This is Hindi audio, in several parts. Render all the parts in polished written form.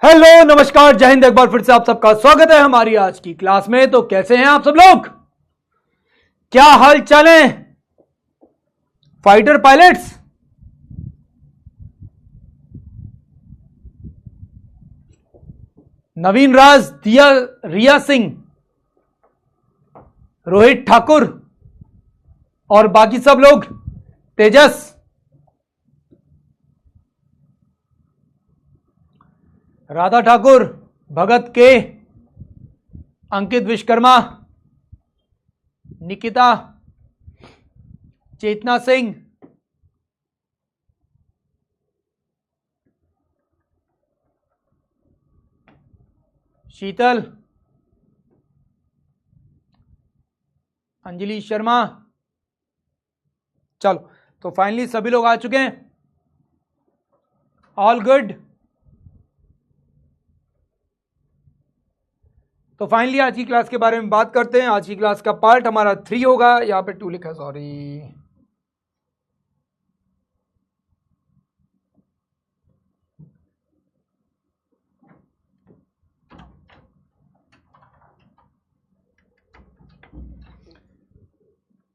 हेलो नमस्कार जय हिंद। एक बार फिर से आप सबका स्वागत है हमारी आज की क्लास में। तो कैसे हैं आप सब लोग, क्या हाल चाल है फाइटर पायलट्स। नवीन राज, दिया, रिया सिंह, रोहित ठाकुर और बाकी सब लोग, तेजस, राधा ठाकुर, भगत के, अंकित विश्वकर्मा, निकिता, चेतना सिंह, शीतल, अंजलि शर्मा। चलो तो फाइनली सभी लोग आ चुके हैं। All good. तो फाइनली आज की क्लास के बारे में बात करते हैं। आज की क्लास का पार्ट हमारा 3 होगा। यहां पे 2 लिखा, सॉरी।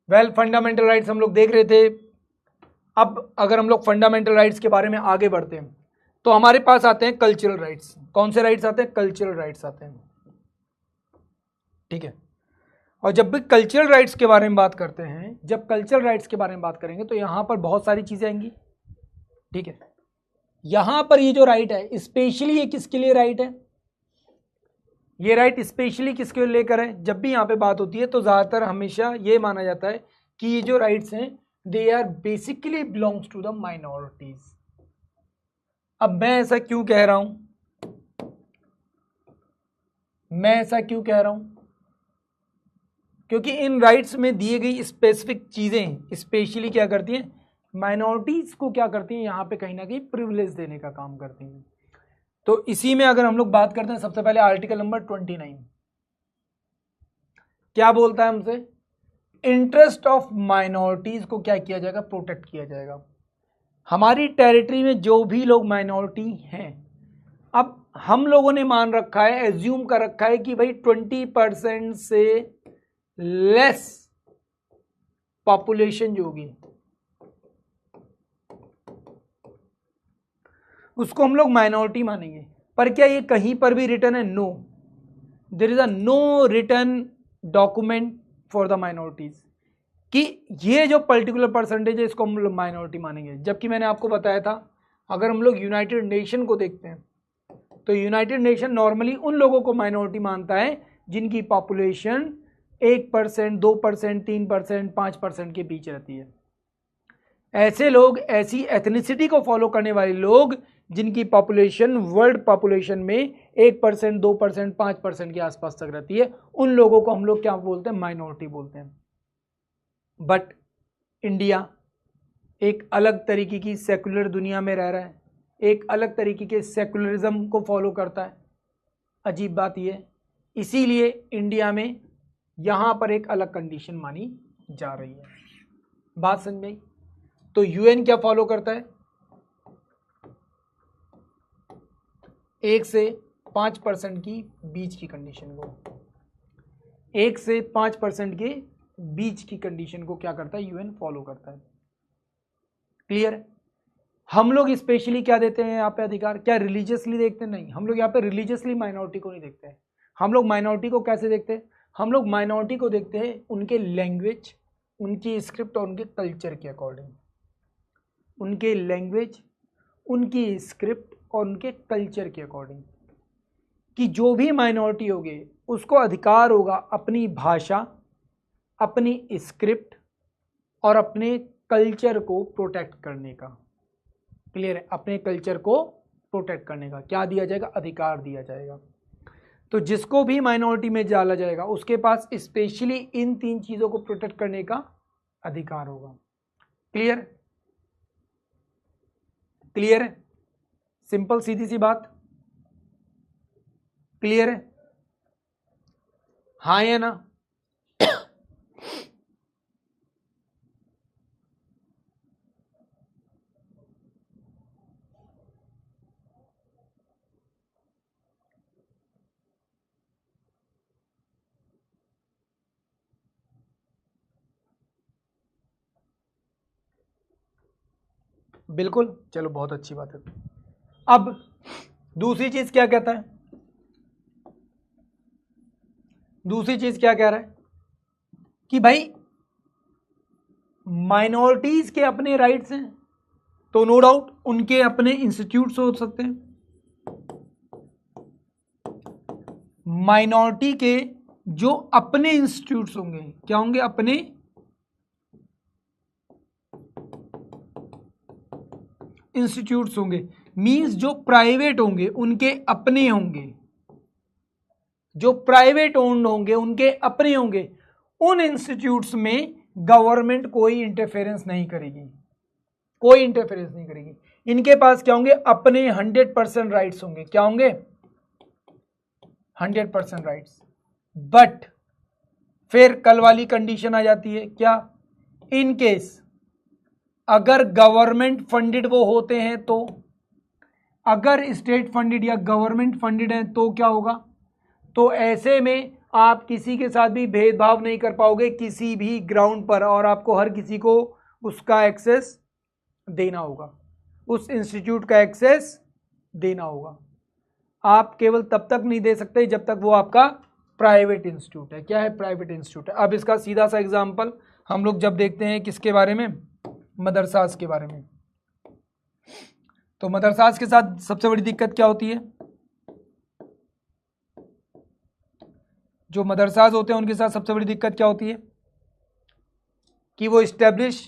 फंडामेंटल राइट्स हम लोग देख रहे थे। अब अगर हम लोग फंडामेंटल राइट्स के बारे में आगे बढ़ते हैं तो हमारे पास आते हैं कल्चरल राइट्स। कौन से राइट्स आते हैं? कल्चरल राइट्स आते हैं, ठीक है। और जब भी कल्चरल राइट्स के बारे में बात करते हैं, जब कल्चरल राइट्स के बारे में बात करेंगे तो यहां पर बहुत सारी चीजें आएंगी, ठीक है। यहां पर ये जो राइट है, स्पेशली ये किसके लिए राइट है? ये राइट स्पेशली किसके लिए लेकर है? जब भी यहां पे बात होती है तो ज्यादातर हमेशा ये माना जाता है कि ये जो राइट्स हैं they are basically belongs to the minorities. अब मैं ऐसा क्यों कह रहा हूं? क्योंकि इन राइट्स में दिए गई स्पेसिफिक चीजें स्पेशली क्या करती हैं? माइनॉरिटीज को क्या करती हैं? यहां पे कहीं ना कहीं प्रिविलेज देने का काम करती हैं। तो इसी में अगर हम लोग बात करते हैं, सबसे पहले आर्टिकल नंबर 29 क्या बोलता है हमसे? इंटरेस्ट ऑफ माइनॉरिटीज को क्या किया जाएगा? प्रोटेक्ट किया जाएगा। हमारी टेरिटरी में जो भी लोग माइनॉरिटी हैं, अब हम लोगों ने मान रखा है, एज्यूम कर रखा है कि भाई 20% से लेस पॉपुलेशन जो होगी उसको हम लोग माइनॉरिटी मानेंगे। पर क्या ये कहीं पर भी रिटर्न है? No, there is a no return document for the minorities कि ये जो पर्टिकुलर परसेंटेज है इसको हम लोग माइनॉरिटी मानेंगे। जबकि मैंने आपको बताया था, अगर हम लोग यूनाइटेड नेशन को देखते हैं तो यूनाइटेड नेशन नॉर्मली उन लोगों को माइनॉरिटी मानता है जिनकी पॉपुलेशन 1%, 2%, 3%, 5% के बीच रहती है। ऐसे लोग, ऐसी एथनिसिटी को फॉलो करने वाले लोग जिनकी पॉपुलेशन वर्ल्ड पॉपुलेशन में 1%, 2%, 5% के आसपास तक रहती है, उन लोगों को हम लोग क्या बोलते हैं? माइनॉरिटी बोलते हैं। बट इंडिया एक अलग तरीके की सेकुलर दुनिया में रह रहा है, एक अलग तरीके के सेकुलरिज्म को फॉलो करता है। अजीब बात यह है, इसीलिए इंडिया में यहां पर एक अलग कंडीशन मानी जा रही है। बात समझ में? तो यूएन क्या फॉलो करता है? 1 से 5% की बीच की कंडीशन को, 1 से 5% के बीच की कंडीशन को क्या करता है? यूएन फॉलो करता है। क्लियर? हम लोग स्पेशली क्या देते हैं यहाँ पे अधिकार? क्या रिलीजियसली देखते हैं? नहीं, हम लोग यहाँ पे रिलीजियसली माइनॉरिटी को नहीं देखते हैं। हम लोग माइनॉरिटी को कैसे देखते हैं? हम लोग माइनॉरिटी को देखते हैं उनके लैंग्वेज, उनकी स्क्रिप्ट और उनके कल्चर के अकॉर्डिंग। उनके लैंग्वेज, उनकी स्क्रिप्ट और उनके कल्चर के अकॉर्डिंग, कि जो भी माइनॉरिटी होगी उसको अधिकार होगा अपनी भाषा, अपनी स्क्रिप्ट और अपने कल्चर को प्रोटेक्ट करने का। क्लियर है? अपने कल्चर को प्रोटेक्ट करने का क्या दिया जाएगा? अधिकार दिया जाएगा। तो जिसको भी माइनॉरिटी में डाला जाएगा उसके पास स्पेशली इन 3 चीजों को प्रोटेक्ट करने का अधिकार होगा। क्लियर? क्लियर है? सिंपल सीधी सी बात। क्लियर है? हाँ या ना? बिल्कुल, चलो बहुत अच्छी बात है। अब दूसरी चीज क्या कहता है, दूसरी चीज क्या कह रहा है कि भाई माइनॉरिटीज के अपने राइट्स हैं, तो नो डाउट उनके अपने इंस्टीट्यूट्स हो सकते हैं। माइनॉरिटी के जो अपने इंस्टीट्यूट्स होंगे, क्या होंगे, अपने इंस्टीट्यूट्स होंगे, मींस जो प्राइवेट होंगे उनके अपने होंगे, जो प्राइवेट ओन्ड होंगे उनके अपने होंगे। उन इंस्टीट्यूट्स में गवर्नमेंट कोई इंटरफेरेंस नहीं करेगी, कोई इंटरफेरेंस नहीं करेगी। इनके पास क्या होंगे, अपने 100% राइट्स होंगे। क्या होंगे, 100% राइट्स। बट फिर कल वाली कंडीशन आ जाती है, क्या, इन केस अगर गवर्नमेंट फंडेड वो होते हैं, तो अगर स्टेट फंडेड या गवर्नमेंट फंडेड है तो क्या होगा, तो ऐसे में आप किसी के साथ भी भेदभाव नहीं कर पाओगे किसी भी ग्राउंड पर, और आपको हर किसी को उसका एक्सेस देना होगा, उस इंस्टीट्यूट का एक्सेस देना होगा। आप केवल तब तक नहीं दे सकते जब तक वो आपका प्राइवेट इंस्टीट्यूट है। क्या है, प्राइवेट इंस्टीट्यूट है। अब इसका सीधा सा एग्जांपल हम लोग जब देखते हैं किसके बारे में, मदरसास के बारे में। तो मदरसास के साथ सबसे बड़ी दिक्कत क्या होती है, जो मदरसास होते हैं उनके साथ सबसे बड़ी दिक्कत क्या होती है कि वो इस्टेब्लिश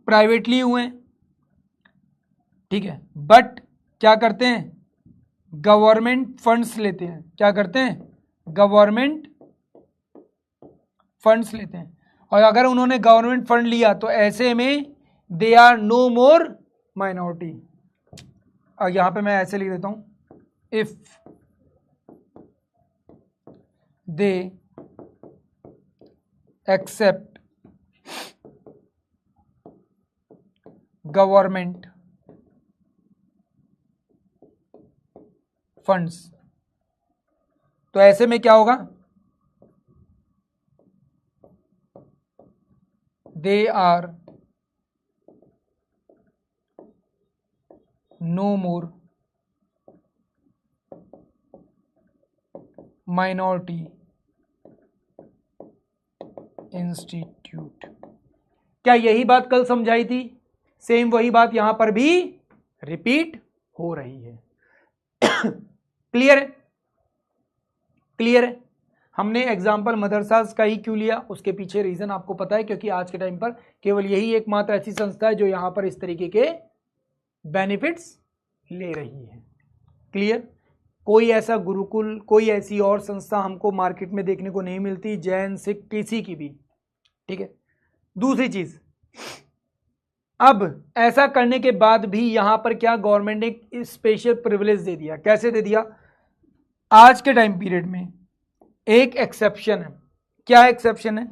प्राइवेटली हुए हैं, ठीक है, बट क्या करते हैं, गवर्नमेंट फंड्स लेते हैं। क्या करते हैं, गवर्नमेंट फंड्स लेते हैं। और अगर उन्होंने गवर्नमेंट फंड लिया तो ऐसे में they are no more minority. और यहां पे मैं ऐसे लिख देता हूं, if they accept government funds, तो ऐसे में क्या होगा, they are no more minority institute. क्या यही बात कल समझाई थी, सेम वही बात यहां पर भी रिपीट हो रही है। क्लियर है, क्लियर है। हमने एग्जाम्पल मदरसास का ही क्यों लिया, उसके पीछे रीजन आपको पता है, क्योंकि आज के टाइम पर केवल यही एकमात्र ऐसी संस्था है जो यहां पर इस तरीके के बेनिफिट्स ले रही है। क्लियर, कोई ऐसा गुरुकुल, कोई ऐसी और संस्था हमको मार्केट में देखने को नहीं मिलती, जैन सिख किसी की भी, ठीक है। दूसरी चीज, अब ऐसा करने के बाद भी यहां पर क्या गवर्नमेंट ने एक स्पेशल प्रिविलेज दे दिया। कैसे दे दिया, आज के टाइम पीरियड में एक एक्सेप्शन है। क्या एक्सेप्शन है,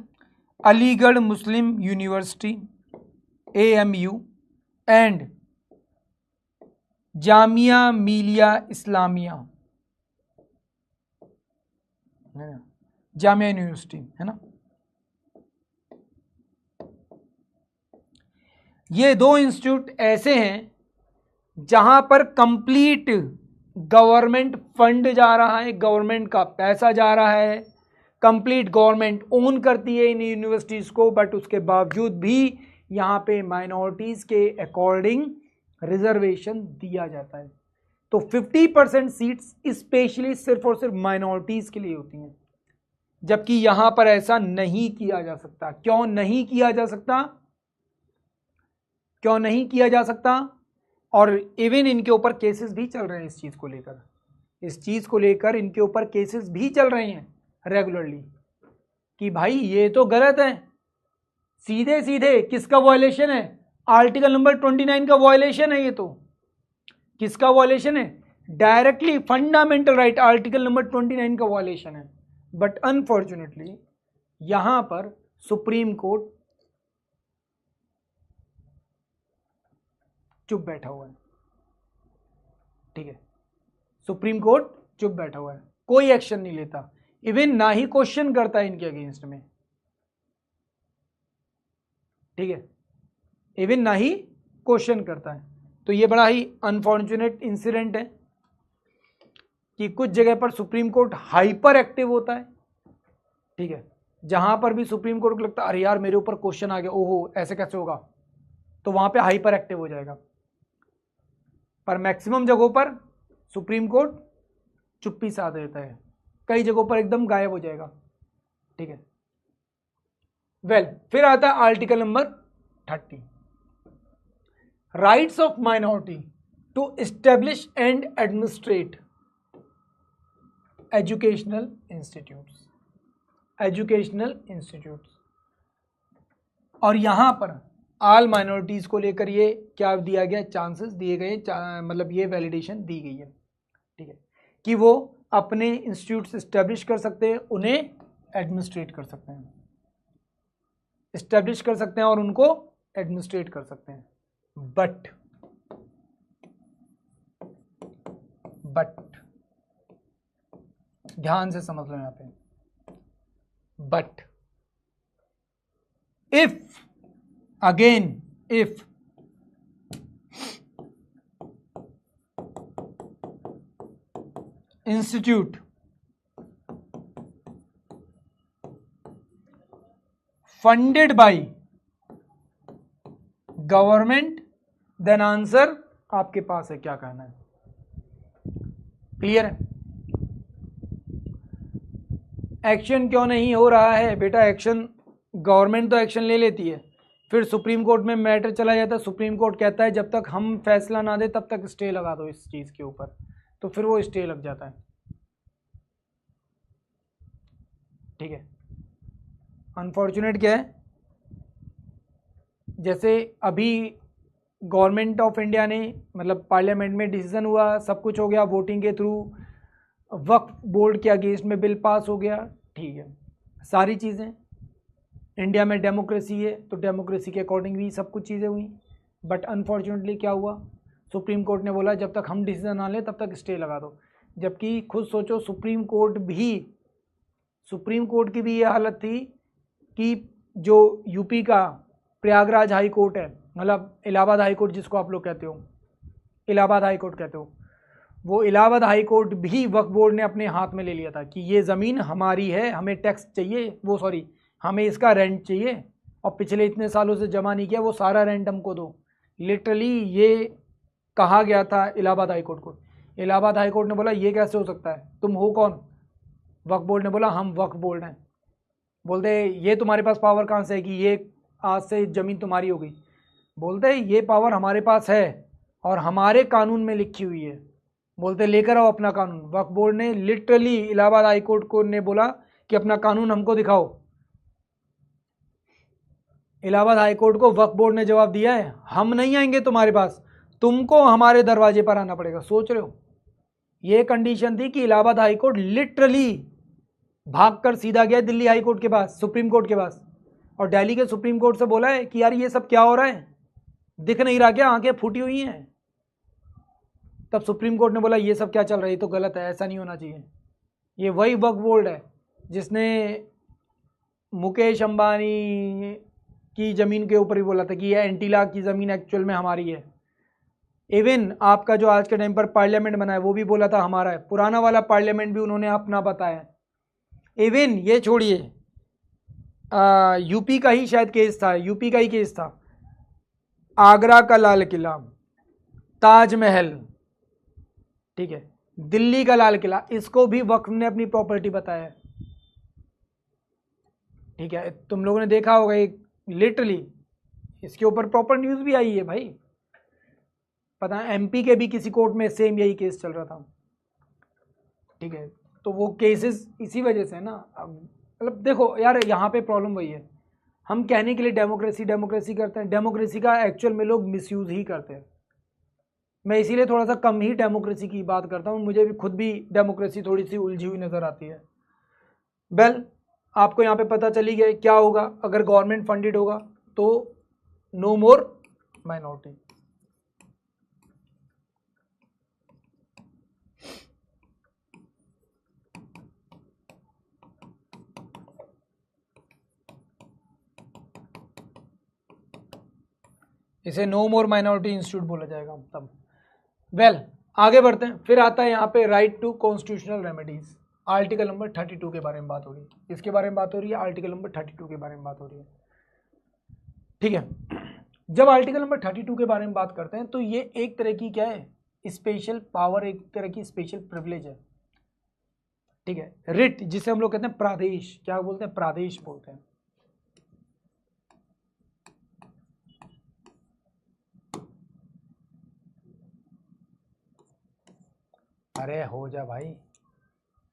अलीगढ़ मुस्लिम university AMU and Jamia Millia Islamia, है ना, जामिया यूनिवर्सिटी, है ना, ये दो इंस्टीट्यूट ऐसे हैं जहां पर कंप्लीट गवर्नमेंट फंड जा रहा है, गवर्नमेंट का पैसा जा रहा है, कंप्लीट गवर्नमेंट ओन करती है इन यूनिवर्सिटीज को, बट उसके बावजूद भी यहां पे माइनॉरिटीज के अकॉर्डिंग रिजर्वेशन दिया जाता है। तो 50% सीट्स स्पेशली सिर्फ और सिर्फ माइनॉरिटीज के लिए होती हैं, जबकि यहां पर ऐसा नहीं किया जा सकता। क्यों नहीं किया जा सकता, क्यों नहीं किया जा सकता, और इवन इनके ऊपर केसेस भी चल रहे हैं इस चीज को लेकर, इस चीज को लेकर इनके ऊपर केसेस भी चल रहे हैं रेगुलरली कि भाई ये तो गलत है, सीधे सीधे किसका वायलेशन है, आर्टिकल नंबर 29 का वायलेशन है। ये तो किसका वायलेशन है, directly fundamental right article number 29 का वायलेशन है। बट अनफॉर्चुनेटली यहां पर सुप्रीम कोर्ट चुप बैठा हुआ है, ठीक है, सुप्रीम कोर्ट चुप बैठा हुआ है, कोई एक्शन नहीं लेता, इवन ना ही क्वेश्चन करता है इनके अगेंस्ट में, ठीक है, इवन ना ही क्वेश्चन करता है। तो ये बड़ा ही अनफॉर्चुनेट इंसिडेंट है कि कुछ जगह पर सुप्रीम कोर्ट हाइपर एक्टिव होता है, ठीक है, जहां पर भी सुप्रीम कोर्ट को लगता है अरे यार मेरे ऊपर क्वेश्चन आ गया, ओहो ऐसे कैसे होगा, तो वहां पे हाइपर एक्टिव हो जाएगा। पर मैक्सिमम जगहों पर सुप्रीम कोर्ट चुप्पी साध देता है, कई जगहों पर एकदम गायब हो जाएगा, ठीक है। वेल, फिर आता है article number 30, rights of minority to establish and administrate educational institutes, educational institutes. और यहां पर ऑल माइनॉरिटीज को लेकर ये क्या दिया गया, चांसेस दिए गए, मतलब ये वैलिडेशन दी गई है, ठीक है, कि वो अपने इंस्टीट्यूट्स एस्टेब्लिश कर सकते हैं, उन्हें एडमिनिस्ट्रेट कर सकते हैं, एस्टेब्लिश कर सकते हैं और उनको एडमिनिस्ट्रेट कर सकते हैं। बट ध्यान से समझ लो यहां पे, but if again if institute funded by government, then answer आपके पास है, क्या कहना है, क्लियर है। एक्शन क्यों नहीं हो रहा है बेटा, एक्शन गवर्नमेंट तो एक्शन ले लेती है, फिर सुप्रीम कोर्ट में मैटर चला जाता है, सुप्रीम कोर्ट कहता है जब तक हम फैसला ना दे तब तक स्टे लगा दो इस चीज के ऊपर, तो फिर वो स्टे लग जाता है, ठीक है। अनफॉर्चुनेट क्या है, जैसे अभी गवर्नमेंट ऑफ इंडिया ने, मतलब पार्लियामेंट में डिसीजन हुआ, सब कुछ हो गया वोटिंग के थ्रू, वक्फ बोर्ड के अगेंस्ट में बिल पास हो गया, ठीक है, सारी चीज़ें, इंडिया में डेमोक्रेसी है तो डेमोक्रेसी के अकॉर्डिंग भी सब कुछ चीज़ें हुई। बट अनफॉर्चुनेटली क्या हुआ, सुप्रीम कोर्ट ने बोला जब तक हम डिसीजन ना लें तब तक स्टे लगा दो, जबकि खुद सोचो सुप्रीम कोर्ट की भी ये हालत थी कि जो यूपी का प्रयागराज हाई कोर्ट है, मतलब इलाहाबाद हाई कोर्ट जिसको आप लोग कहते हो, इलाहाबाद हाई कोर्ट कहते हो, वो इलाहाबाद हाई कोर्ट भी वक्फ बोर्ड ने अपने हाथ में ले लिया था कि ये ज़मीन हमारी है, हमें टैक्स चाहिए, हमें इसका रेंट चाहिए, और पिछले इतने सालों से जमा नहीं किया, वो सारा रेंट हमको दो। लिटरली ये कहा गया था इलाहाबाद हाई कोर्ट को। इलाहाबाद हाई कोर्ट ने बोला ये कैसे हो सकता है, तुम हो कौन? वक्फ बोर्ड ने बोला हम वक्फ बोर्ड हैं। बोलते ये तुम्हारे पास पावर कहाँ से है कि ये आज से ज़मीन तुम्हारी हो गई? बोलते ये पावर हमारे पास है और हमारे कानून में लिखी हुई है। बोलते लेकर आओ अपना कानून। वक्फ बोर्ड ने लिटरली इलाहाबाद हाई कोर्ट को ने बोला कि अपना कानून हमको दिखाओ। इलाहाबाद हाई कोर्ट को वक्फ बोर्ड ने जवाब दिया है हम नहीं आएंगे तुम्हारे पास, तुमको हमारे दरवाजे पर आना पड़ेगा। सोच रहे हो, ये कंडीशन थी कि इलाहाबाद हाई कोर्ट लिटरली भागकर सीधा गया दिल्ली हाई कोर्ट के पास, सुप्रीम कोर्ट के पास, और दिल्ली के सुप्रीम कोर्ट से बोला है कि यार ये सब क्या हो रहा है, दिख नहीं रहा क्या, आंखें फूटी हुई हैं? तब सुप्रीम कोर्ट ने बोला ये सब क्या चल रहा है, ये तो गलत है, ऐसा नहीं होना चाहिए। ये वही वक्फ बोर्ड है जिसने मुकेश अंबानी की ज़मीन के ऊपर ही बोला था कि ये एंटीला की ज़मीन एक्चुअल में हमारी है। इवन आपका जो आज के टाइम पर पार्लियामेंट बना है वो भी बोला था हमारा है, पुराना वाला पार्लियामेंट भी उन्होंने अपना बताया। इवन ये छोड़िए, यूपी का ही शायद केस था, यूपी का ही केस था, आगरा का लाल किला, ताजमहल, ठीक है, दिल्ली का लाल किला, इसको भी वक्फ ने अपनी प्रॉपर्टी बताया, ठीक है। तुम लोगों ने देखा होगा एक लिटरली इसके ऊपर प्रॉपर न्यूज़ भी आई है भाई, पता है एमपी के भी किसी कोर्ट में सेम यही केस चल रहा था, ठीक है। तो वो केसेस इसी वजह से ना, मतलब देखो यार यहाँ पे प्रॉब्लम वही है, हम कहने के लिए डेमोक्रेसी डेमोक्रेसी करते हैं, डेमोक्रेसी का एक्चुअल में लोग मिसयूज़ ही करते हैं। मैं इसीलिए थोड़ा सा कम ही डेमोक्रेसी की बात करता हूँ, मुझे भी खुद भी डेमोक्रेसी थोड़ी सी उलझी हुई नज़र आती है। वेल, आपको यहाँ पे पता चली गया क्या होगा अगर गवर्नमेंट फंडेड होगा, तो नो मोर माइनॉरिटी। इसे नो मोर माइनॉरिटी इंस्टीट्यूट बोला जाएगा तब। वेल आगे बढ़ते हैं। फिर आता है यहाँ पे right to constitutional remedies, article number 32 के बारे में बात हो रही है। इसके बारे में बात हो रही है, आर्टिकल नंबर 32 के बारे में बात हो रही है। ठीक है, जब आर्टिकल नंबर 32 के बारे में बात करते हैं तो ये एक तरह की क्या है, स्पेशल पावर, एक तरह की स्पेशल प्रिविलेज है। ठीक है, रिट जिसे हम लोग कहते हैं प्रादेश, क्या बोलते हैं, प्रादेश बोलते हैं। अरे हो जा भाई,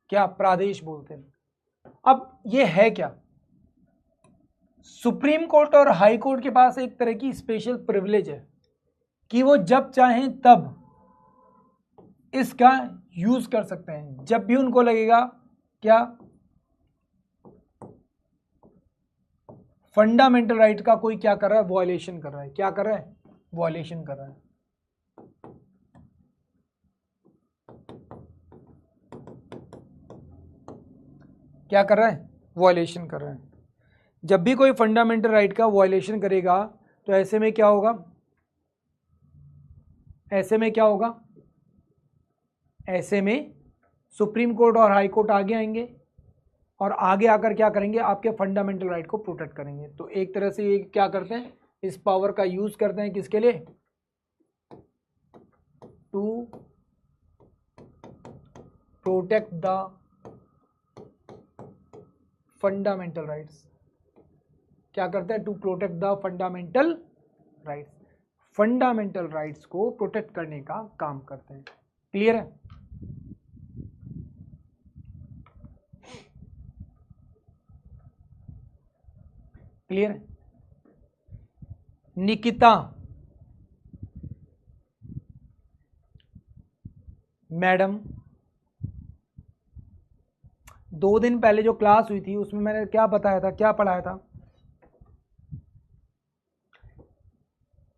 क्या प्रादेश बोलते हैं। अब ये है क्या, सुप्रीम कोर्ट और हाई कोर्ट के पास एक तरह की स्पेशल प्रिविलेज है कि वो जब चाहें तब इसका यूज कर सकते हैं, जब भी उनको लगेगा क्या, फंडामेंटल राइट का कोई क्या कर रहा है, वॉयलेशन कर रहा है। क्या कर रहा है, वॉयलेशन कर रहा है। क्या कर रहा है, वॉयलेशन कर रहा है। जब भी कोई फंडामेंटल राइट का वॉयलेशन करेगा तो ऐसे में क्या होगा, ऐसे में क्या होगा, ऐसे में सुप्रीम कोर्ट और हाई कोर्ट आगे आएंगे और आगे आकर क्या करेंगे, आपके फंडामेंटल राइट को प्रोटेक्ट करेंगे। तो एक तरह से ये क्या करते हैं, इस पावर का यूज करते हैं किसके लिए, to protect the fundamental rights. क्या करते हैं, to protect the fundamental rights, fundamental rights को प्रोटेक्ट करने का काम करते हैं। क्लियर है। क्लियर है। निकिता मैडम, 2 दिन पहले जो क्लास हुई थी उसमें मैंने क्या बताया था, क्या पढ़ाया था,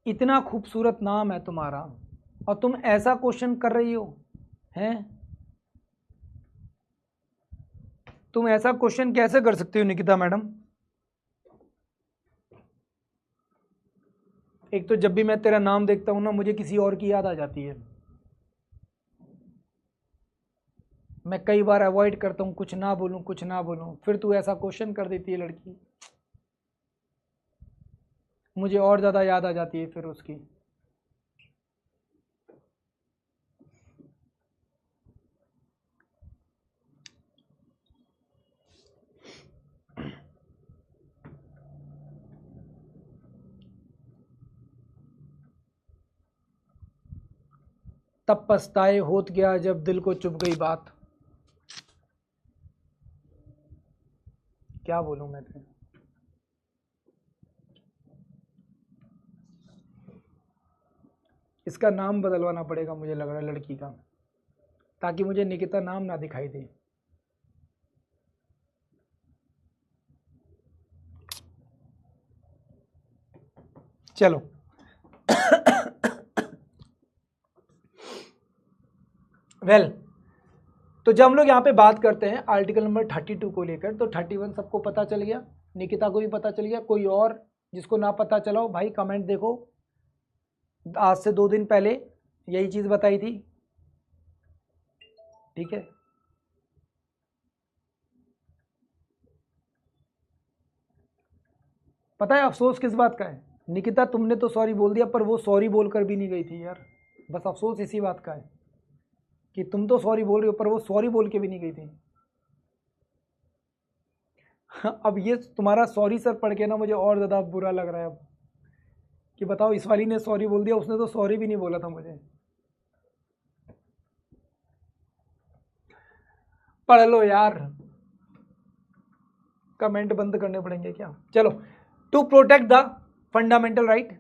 इतना खूबसूरत नाम है तुम्हारा और तुम ऐसा क्वेश्चन कर रही हो, हैं, तुम ऐसा क्वेश्चन कैसे कर सकती हो निकिता मैडम। एक तो जब भी मैं तेरा नाम देखता हूं ना, मुझे किसी और की याद आ जाती है। मैं कई बार अवॉइड करता हूं, कुछ ना बोलूं, कुछ ना बोलूं, फिर तू ऐसा क्वेश्चन कर देती है लड़की, मुझे और ज़्यादा याद आ जाती है फिर उसकी। तब पछताए होत गया जब दिल को चुभ गई बात। क्या बोलूं मैं तुम्हें, इसका नाम बदलवाना पड़ेगा मुझे लग रहा है लड़की का, ताकि मुझे निकिता नाम ना दिखाई दे। चलो वेल तो जब हम लोग यहाँ पे बात करते हैं आर्टिकल नंबर 32 को लेकर, तो 31 सबको पता चल गया, निकिता को भी पता चल गया। कोई और जिसको ना पता चला हो भाई कमेंट देखो, आज से 2 दिन पहले यही चीज़ बताई थी। ठीक है, पता है अफसोस किस बात का है, निकिता तुमने तो सॉरी बोल दिया, पर वो सॉरी बोलकर भी नहीं गई थी यार। बस अफसोस इसी बात का है कि तुम तो सॉरी बोल रहे हो पर वो सॉरी बोल के भी नहीं गई थी। अब ये तुम्हारा सॉरी सर पढ़ के ना मुझे और ज़्यादा बुरा लग रहा है अब, कि बताओ इस वाली ने सॉरी बोल दिया, उसने तो सॉरी भी नहीं बोला था मुझे। पढ़ लो यार, कमेंट बंद करने पड़ेंगे क्या। चलो, to protect the fundamental right,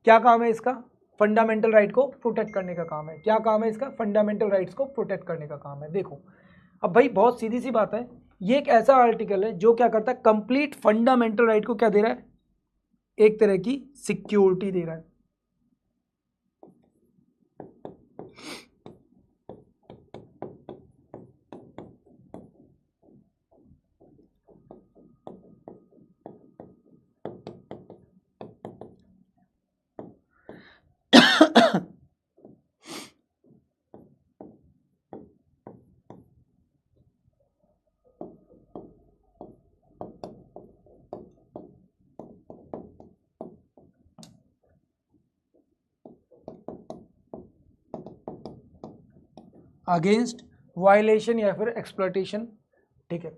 क्या काम है इसका, फंडामेंटल राइट को प्रोटेक्ट करने का काम है। क्या काम है इसका, फंडामेंटल राइट्स को प्रोटेक्ट करने का काम है। देखो अब भाई बहुत सीधी सी बात है, ये एक ऐसा आर्टिकल है जो क्या करता है, कंप्लीट फंडामेंटल राइट को क्या दे रहा है, एक तरह की सिक्योरिटी दे रहा है। अगेंस्ट वायलेशन या फिर एक्सप्लॉयटेशन, ठीक है,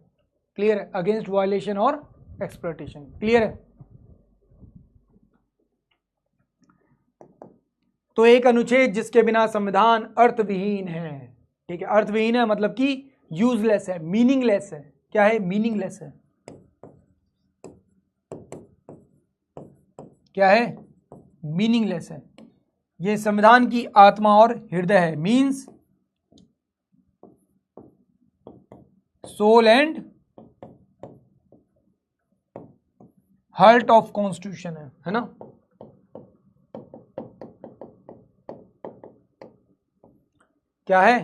क्लियर है, अगेंस्ट वायलेशन और एक्सप्लॉयटेशन, क्लियर है। तो एक अनुच्छेद जिसके बिना संविधान अर्थविहीन है, ठीक है, अर्थविहीन है मतलब कि यूजलेस है, मीनिंगलेस है, क्या है, मीनिंगलेस है, क्या है, मीनिंगलेस है। ये संविधान की आत्मा और हृदय है, means soul and heart of constitution है ना। क्या है,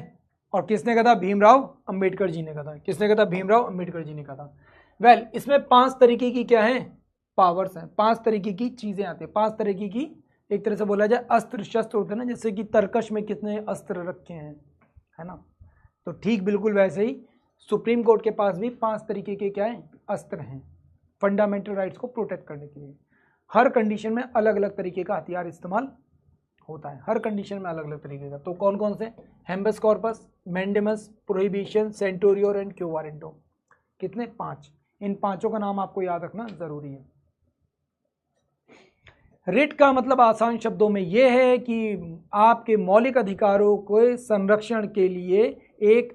और किसने कहा था, भीमराव अंबेडकर जी ने कहा था, किसने कहा था, भीमराव अंबेडकर जी ने कहा था। वेल, इसमें 5 तरीके की क्या है, पावर्स हैं, 5 तरीके की चीजें आती हैं, 5 तरीके की, एक तरह से बोला जाए अस्त्र शस्त्र होते हैं ना, जैसे कि तरकश में कितने अस्त्र रखे हैं, है ना, तो ठीक बिल्कुल वैसे ही सुप्रीम कोर्ट के पास भी 5 तरीके के क्या है, अस्त्र हैं, फंडामेंटल राइट्स को प्रोटेक्ट करने के लिए। हर कंडीशन में अलग अलग तरीके का हथियार इस्तेमाल होता है, हर कंडीशन में अलग अलग तरीके का। तो कौन कौन से, habeas corpus, mandamus, prohibition, certiorari and quo warranto, कितने, 5। इन 5 का नाम आपको याद रखना जरूरी है। रिट का मतलब आसान शब्दों में यह है कि आपके मौलिक अधिकारों के संरक्षण के लिए एक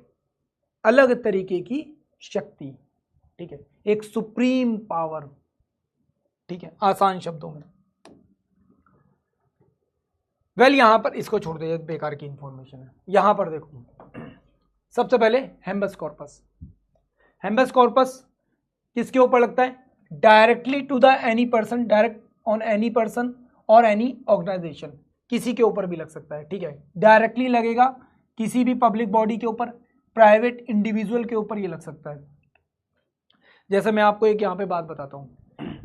अलग तरीके की शक्ति, ठीक है, एक सुप्रीम पावर, ठीक है, आसान शब्दों में। वेल, यहां पर इसको छोड़ दे, बेकार की इंफॉर्मेशन है। यहां पर देखो, सबसे पहले हेम्बस कॉर्पस। हेम्बस कॉर्पस किसके ऊपर लगता है, directly to the any person, directly on any person और एनी ऑर्गेनाइजेशन, किसी के ऊपर भी लग सकता है, ठीक है, डायरेक्टली लगेगा किसी भी पब्लिक बॉडी के ऊपर, प्राइवेट इंडिविजुअल के ऊपर ये लग सकता है। जैसे मैं आपको एक यहाँ पे बात बताता हूँ,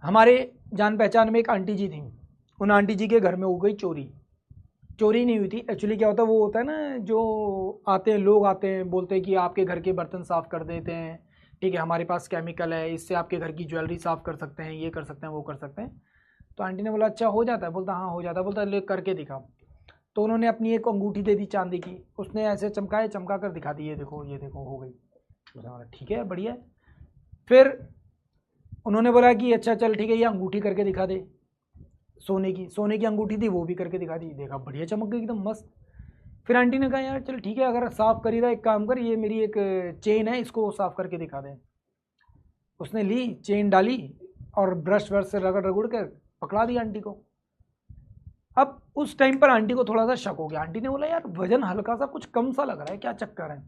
हमारे जान पहचान में एक आंटी जी थी, उन आंटी जी के घर में हो गई चोरी। चोरी नहीं हुई थी एक्चुअली, क्या होता है, वो होता है ना, जो आते हैं लोग आते हैं, बोलते हैं कि आपके घर के बर्तन साफ़ कर देते हैं, ठीक है, हमारे पास केमिकल है, इससे आपके घर की ज्वेलरी साफ़ कर सकते हैं, ये कर सकते हैं, वो कर सकते हैं। तो आंटी ने बोला अच्छा हो जाता है, बोलता हाँ हो जाता है, बोलता ले करके दिखा। तो उन्होंने अपनी एक अंगूठी दे दी चांदी की, उसने ऐसे चमकाए, चमका कर दिखा दी, ये देखो ये देखो हो गई। ठीक है बढ़िया। फिर उन्होंने बोला कि अच्छा चल ठीक है, ये अंगूठी करके दिखा दे, सोने की अंगूठी थी, वो भी करके दिखा दी, देखा बढ़िया चमक गई एकदम मस्त। फिर आंटी ने कहा यार चल ठीक है, अगर साफ़ कर ही रहा, एक काम कर, ये मेरी एक चेन है, इसको साफ़ करके दिखा दे। उसने ली चेन, डाली और ब्रश वर्श से रगड़ रगड़ कर पकड़ा दी आंटी को। अब उस टाइम पर आंटी को थोड़ा सा शक हो गया, आंटी ने बोला यार वजन हल्का सा कुछ कम सा लग रहा है, क्या चक्कर है।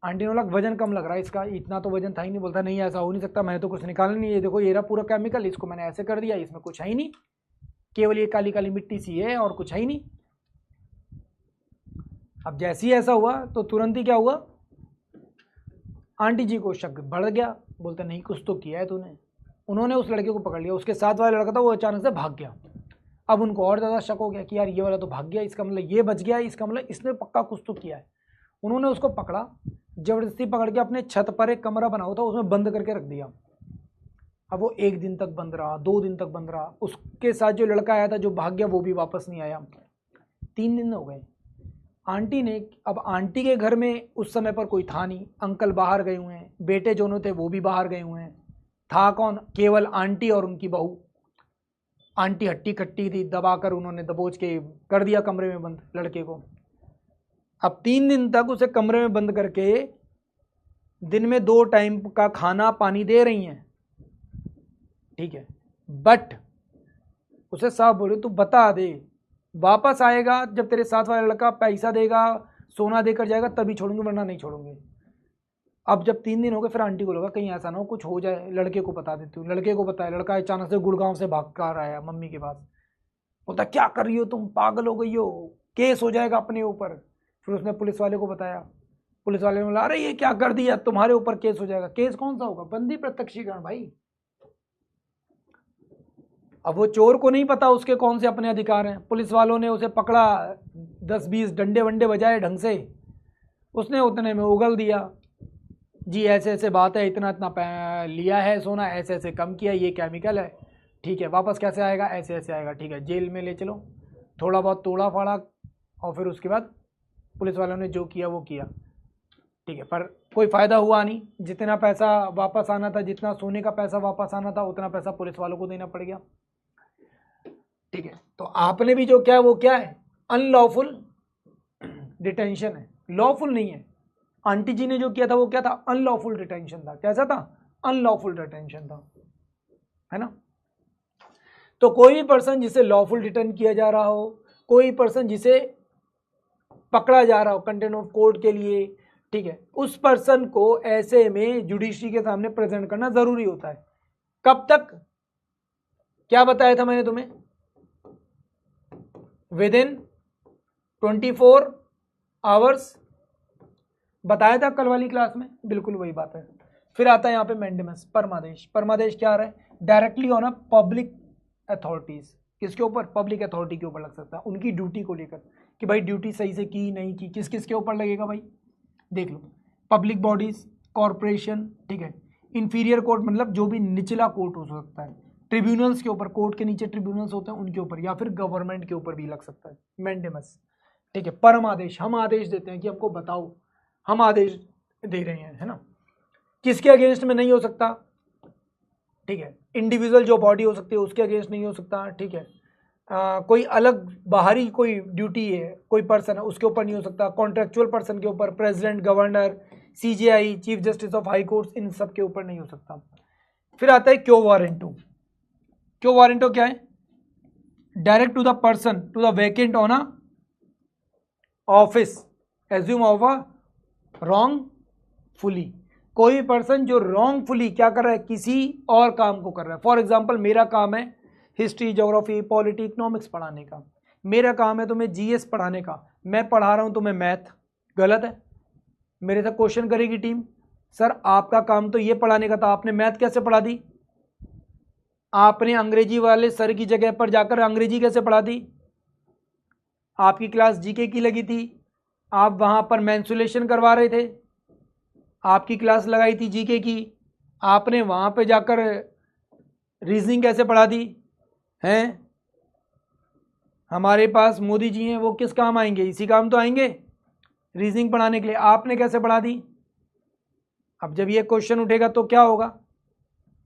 आंटी ने बोला वजन कम लग रहा है इसका, इतना तो वजन था ही नहीं। बोलता नहीं ऐसा हो नहीं सकता, मैंने तो कुछ निकाला नहीं, ये देखो ये रहा पूरा केमिकल, इसको मैंने ऐसे कर दिया, इसमें कुछ है ही नहीं, केवल ये काली काली मिट्टी सी है और कुछ है ही नहीं। अब जैसे ही ऐसा हुआ तो तुरंत ही क्या हुआ, आंटी जी को शक बढ़ गया, बोलते नहीं कुछ तो किया है तूने। उन्होंने उस लड़के को पकड़ लिया, उसके साथ वाला लड़का था वो अचानक से भाग गया। अब उनको और ज़्यादा शक हो गया कि यार ये वाला तो भाग गया, इसका मतलब ये बच गया, इसका मतलब इसने पक्का कुछ तो किया है। उन्होंने उसको पकड़ा, जबरदस्ती पकड़ के अपने छत पर एक कमरा बना हुआ था उसमें बंद करके रख दिया। अब वो 1 दिन तक बंद रहा, 2 दिन तक बंद रहा। उसके साथ जो लड़का आया था जो भाग गया वो भी वापस नहीं आया। 3 दिन हो गए। आंटी ने, अब आंटी के घर में उस समय पर कोई था नहीं, अंकल बाहर गए हुए हैं, बेटे दोनों थे वो भी बाहर गए हुए हैं, था कौन, केवल आंटी और उनकी बहू। आंटी हट्टी कट्टी थी, दबाकर उन्होंने दबोच के कर दिया कमरे में बंद लड़के को। अब 3 दिन तक उसे कमरे में बंद करके दिन में 2 टाइम का खाना पानी दे रही हैं, ठीक है, बट उसे साफ बोले तू बता दे, वापस आएगा जब तेरे साथ वाला लड़का पैसा देगा, सोना देकर जाएगा तभी छोड़ूंगे, वरना नहीं छोड़ूंगे। अब जब 3 दिन हो गए, फिर आंटी को लगा कहीं ऐसा ना हो कुछ हो जाए, लड़के को बता देती हूँ। लड़के को बताया, लड़का अचानक से गुड़गांव से भाग कर आया मम्मी के पास। बोलता क्या कर रही हो तुम, पागल हो गई हो, केस हो जाएगा अपने ऊपर। फिर उसने पुलिस वाले को बताया, पुलिस वाले ने बोला अरे ये क्या कर दिया, तुम्हारे ऊपर केस हो जाएगा। केस कौन सा होगा, बंदी प्रत्यक्षीकरण भाई। अब वो चोर को नहीं पता उसके कौन से अपने अधिकार हैं। पुलिस वालों ने उसे पकड़ा, 10-20 डंडे वंडे बजाए ढंग से, उसने उतने में उगल दिया, जी ऐसे ऐसे बात है, इतना इतना लिया है सोना, ऐसे ऐसे कम किया, ये केमिकल है, ठीक है, वापस कैसे आएगा, ऐसे ऐसे आएगा, ठीक है, जेल में ले चलो, थोड़ा बहुत तोड़ा फाड़ा और फिर उसके बाद पुलिस वालों ने जो किया वो किया, ठीक है, पर कोई फ़ायदा हुआ नहीं। जितना पैसा वापस आना था, जितना सोने का पैसा वापस आना था, उतना पैसा पुलिस वालों को देना पड़ गया, ठीक है। तो आपने भी जो क्या है वो क्या है, अनलॉफुल डिटेंशन है, लॉफुल नहीं है। आंटी जी ने जो किया था वो क्या था, अनलॉफुल डिटेंशन था। कैसा था, अनलॉफुल डिटेंशन था, है ना। तो कोई भी पर्सन जिसे लॉफुल डिटेन किया जा रहा हो, कोई पर्सन जिसे पकड़ा जा रहा हो कंटेम्प्ट ऑफ कोर्ट के लिए, ठीक है, उस पर्सन को ऐसे में जुडिशरी के सामने प्रेजेंट करना जरूरी होता है। कब तक, क्या बताया था मैंने तुम्हें, विद इन 24 आवर्स बताया था कल वाली क्लास में, बिल्कुल वही बात है। फिर आता है यहाँ पे मैंडेमस, परमादेश। परमादेश क्या आ रहा है, directly on a public authorities. किसके ऊपर, पब्लिक अथॉरिटी के ऊपर लग सकता है, उनकी ड्यूटी को लेकर कि भाई ड्यूटी सही से की नहीं की, किस किस के ऊपर लगेगा भाई, देख लो, पब्लिक बॉडीज, कॉरपोरेशन, ठीक है, इंफीरियर कोर्ट मतलब जो भी निचला कोर्ट हो सकता है, ट्रिब्यूनल्स के ऊपर, कोर्ट के नीचे ट्रिब्यूनल्स होते हैं उनके ऊपर, या फिर गवर्नमेंट के ऊपर भी लग सकता है मैंडेमस, ठीक है। परम आदेश, हम आदेश देते हैं कि हमको बताओ, हम आदेश दे रहे हैं, है ना। किसके अगेंस्ट में नहीं हो सकता, ठीक है, इंडिविजुअल जो बॉडी हो सकती है उसके अगेंस्ट नहीं हो सकता, ठीक है। कोई अलग बाहरी कोई ड्यूटी है, कोई पर्सन है उसके ऊपर नहीं हो सकता, कॉन्ट्रेक्चुअल पर्सन के ऊपर, president, governor, CJI, chief justice of high court, इन सब के ऊपर नहीं हो सकता। फिर आता है क्यो वारंटो। क्यो वारंटो क्या है, direct to the person, to the vacant on a office assume of a wrongfully. कोई पर्सन जो रॉन्गफुली क्या कर रहा है, किसी और काम को कर रहा है। फॉर एग्जाम्पल मेरा काम है हिस्ट्री, ज्योग्राफी, पॉलिटी, इकोनॉमिक्स पढ़ाने का, मेरा काम है तुम्हें जीएस पढ़ाने का, मैं पढ़ा रहा हूं तुम्हें मैथ, गलत है। मेरे से क्वेश्चन करेगी टीम, सर आपका काम तो ये पढ़ाने का था, आपने मैथ कैसे पढ़ा दी, आपने अंग्रेजी वाले सर की जगह पर जाकर अंग्रेजी कैसे पढ़ा दी, आपकी क्लास जीके की लगी थी, आप वहां पर मैंसुलेशन करवा रहे थे, आपकी क्लास लगाई थी जीके की, आपने वहां पे जाकर रीजनिंग कैसे पढ़ा दी हैं। हमारे पास मोदी जी हैं, वो किस काम आएंगे, इसी काम तो आएंगे, रीजनिंग पढ़ाने के लिए। आपने कैसे पढ़ा दी। अब जब ये क्वेश्चन उठेगा तो क्या होगा,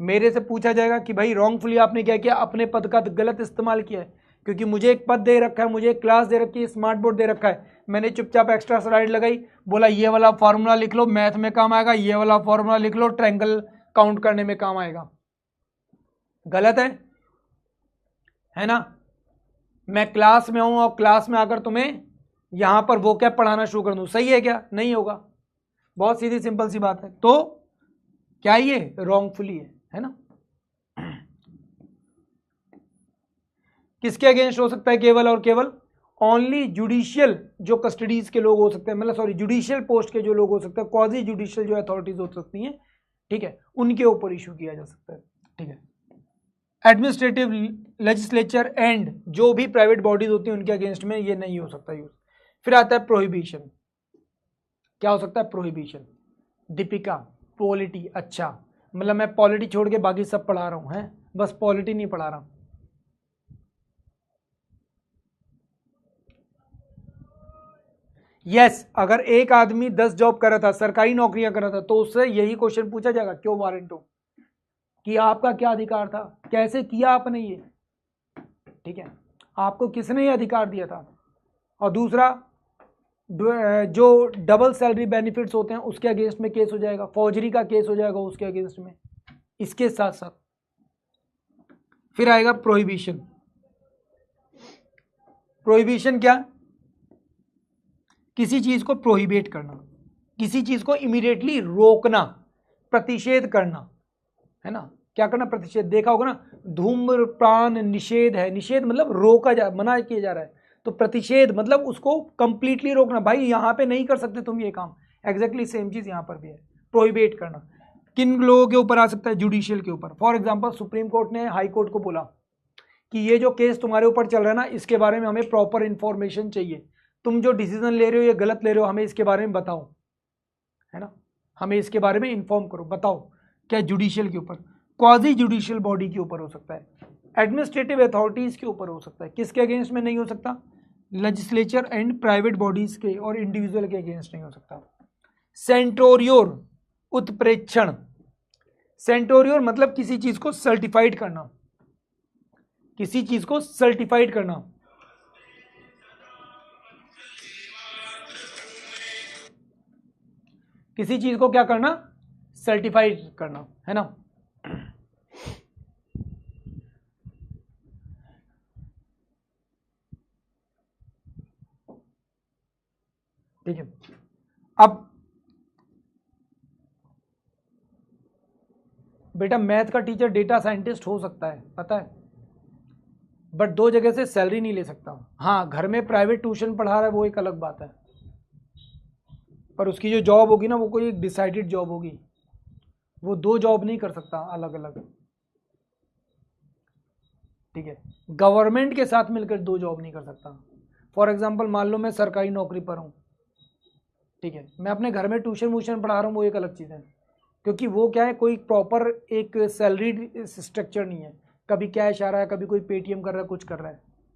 मेरे से पूछा जाएगा कि भाई रॉन्गफुली आपने क्या किया, अपने पद का गलत इस्तेमाल किया है, क्योंकि मुझे एक पद दे रखा है, मुझे एक क्लास दे रखी है, स्मार्ट बोर्ड दे रखा है, मैंने चुपचाप एक्स्ट्रा स्लाइड लगाई, बोला ये वाला फॉर्मूला लिख लो, मैथ में काम आएगा, ये वाला फॉर्मूला लिख लो, ट्रायंगल काउंट करने में काम आएगा। गलत है ना। मैं क्लास में हूं और क्लास में आकर तुम्हें यहां पर वो क्या पढ़ाना शुरू कर दूं, सही है क्या, नहीं होगा। बहुत सीधी सिंपल सी बात है। तो क्या ये रॉन्गफुली है ना। किसके अगेंस्ट हो सकता है, केवल और केवल ओनली जुडिशियल जो कस्टडीज के लोग हो सकते हैं, मतलब सॉरी जुडिशियल पोस्ट के जो लोग हो सकते हैं, क्वाजी जुडिशियल जो अथॉरिटीज हो सकती हैं, ठीक है, उनके ऊपर इशू किया जा सकता है, ठीक है। एडमिनिस्ट्रेटिव, लेजिस्लेचर एंड जो भी प्राइवेट बॉडीज होती हैं उनके अगेंस्ट में ये नहीं हो सकता यूज। फिर आता है प्रोहिबिशन। क्या हो सकता है, प्रोहिबिशन। दीपिका पॉलिटी, अच्छा मतलब मैं पॉलिटी छोड़ के बाकी सब पढ़ा रहा हूं, है बस पॉलिटी नहीं पढ़ा रहा। यस अगर एक आदमी 10 जॉब कर रहा था, सरकारी नौकरियां कर रहा था, तो उससे यही क्वेश्चन पूछा जाएगा, क्यों वारंट हो, कि आपका क्या अधिकार था, कैसे किया आपने ये, ठीक है, आपको किसने ये अधिकार दिया था। और दूसरा जो डबल सैलरी बेनिफिट्स होते हैं उसके अगेंस्ट में केस हो जाएगा, फौजरी का केस हो जाएगा उसके अगेंस्ट में। इसके साथ साथ फिर आएगा प्रोहिबिशन। प्रोहिबिशन क्या, किसी चीज को प्रोहिबिट करना, किसी चीज को इमीडिएटली रोकना, प्रतिषेध करना, है ना। क्या करना, प्रतिषेध। देखा होगा ना, धूम्रपान निषेध है, निषेध मतलब रोका जा, मना किया जा रहा है, तो प्रतिषेध मतलब उसको कंप्लीटली रोकना, भाई यहां पे नहीं कर सकते तुम ये काम। एग्जैक्टली सेम चीज यहां पर भी है, प्रोहिबिट करना। किन लोगों के ऊपर आ सकता है, जुडिशियल के ऊपर। फॉर एग्जाम्पल सुप्रीम कोर्ट ने हाई कोर्ट को बोला कि ये जो केस तुम्हारे ऊपर चल रहा है ना, इसके बारे में हमें प्रॉपर इंफॉर्मेशन चाहिए, तुम जो डिसीजन ले रहे हो ये गलत ले रहे हो, हमें इसके बारे में बताओ, है ना, हमें इसके बारे में इन्फॉर्म करो, बताओ। क्या जुडिशियल के ऊपर। क्वाजी जुडिशियल बॉडी के ऊपर हो सकता है, एडमिनिस्ट्रेटिव अथॉरिटीज के ऊपर हो सकता है। किसके अगेंस्ट में नहीं हो सकता, लेजिस्लेचर एंड प्राइवेट बॉडीज के और इंडिविजुअल के अगेंस्ट नहीं हो सकता। सेंटोरियोर, उत्प्रेक्षण। सेंटोरियोर मतलब किसी चीज को सर्टिफाइड करना, किसी चीज को सर्टिफाइड करना। किसी चीज को क्या करना, सर्टिफाइड करना, है ना। ठीक है, अब बेटा मैथ का टीचर डेटा साइंटिस्ट हो सकता है, पता है, बट 2 जगह से सैलरी नहीं ले सकता। हाँ, घर में प्राइवेट ट्यूशन पढ़ा रहा है वो एक अलग बात है, पर उसकी जो जॉब होगी ना वो कोई एक डिसाइडेड जॉब होगी, वो 2 जॉब नहीं कर सकता अलग अलग। ठीक है, गवर्नमेंट के साथ मिलकर 2 जॉब नहीं कर सकता। फॉर एग्जाम्पल मान लो मैं सरकारी नौकरी पर हूँ, ठीक है, मैं अपने घर में ट्यूशन व्यूशन पढ़ा रहा हूँ, वो एक अलग चीज़ है, क्योंकि वो क्या है, कोई प्रॉपर एक सैलरी स्ट्रक्चर नहीं है, कभी कैश आ रहा है, कभी कोई पेटीएम कर रहा है, कुछ कर रहा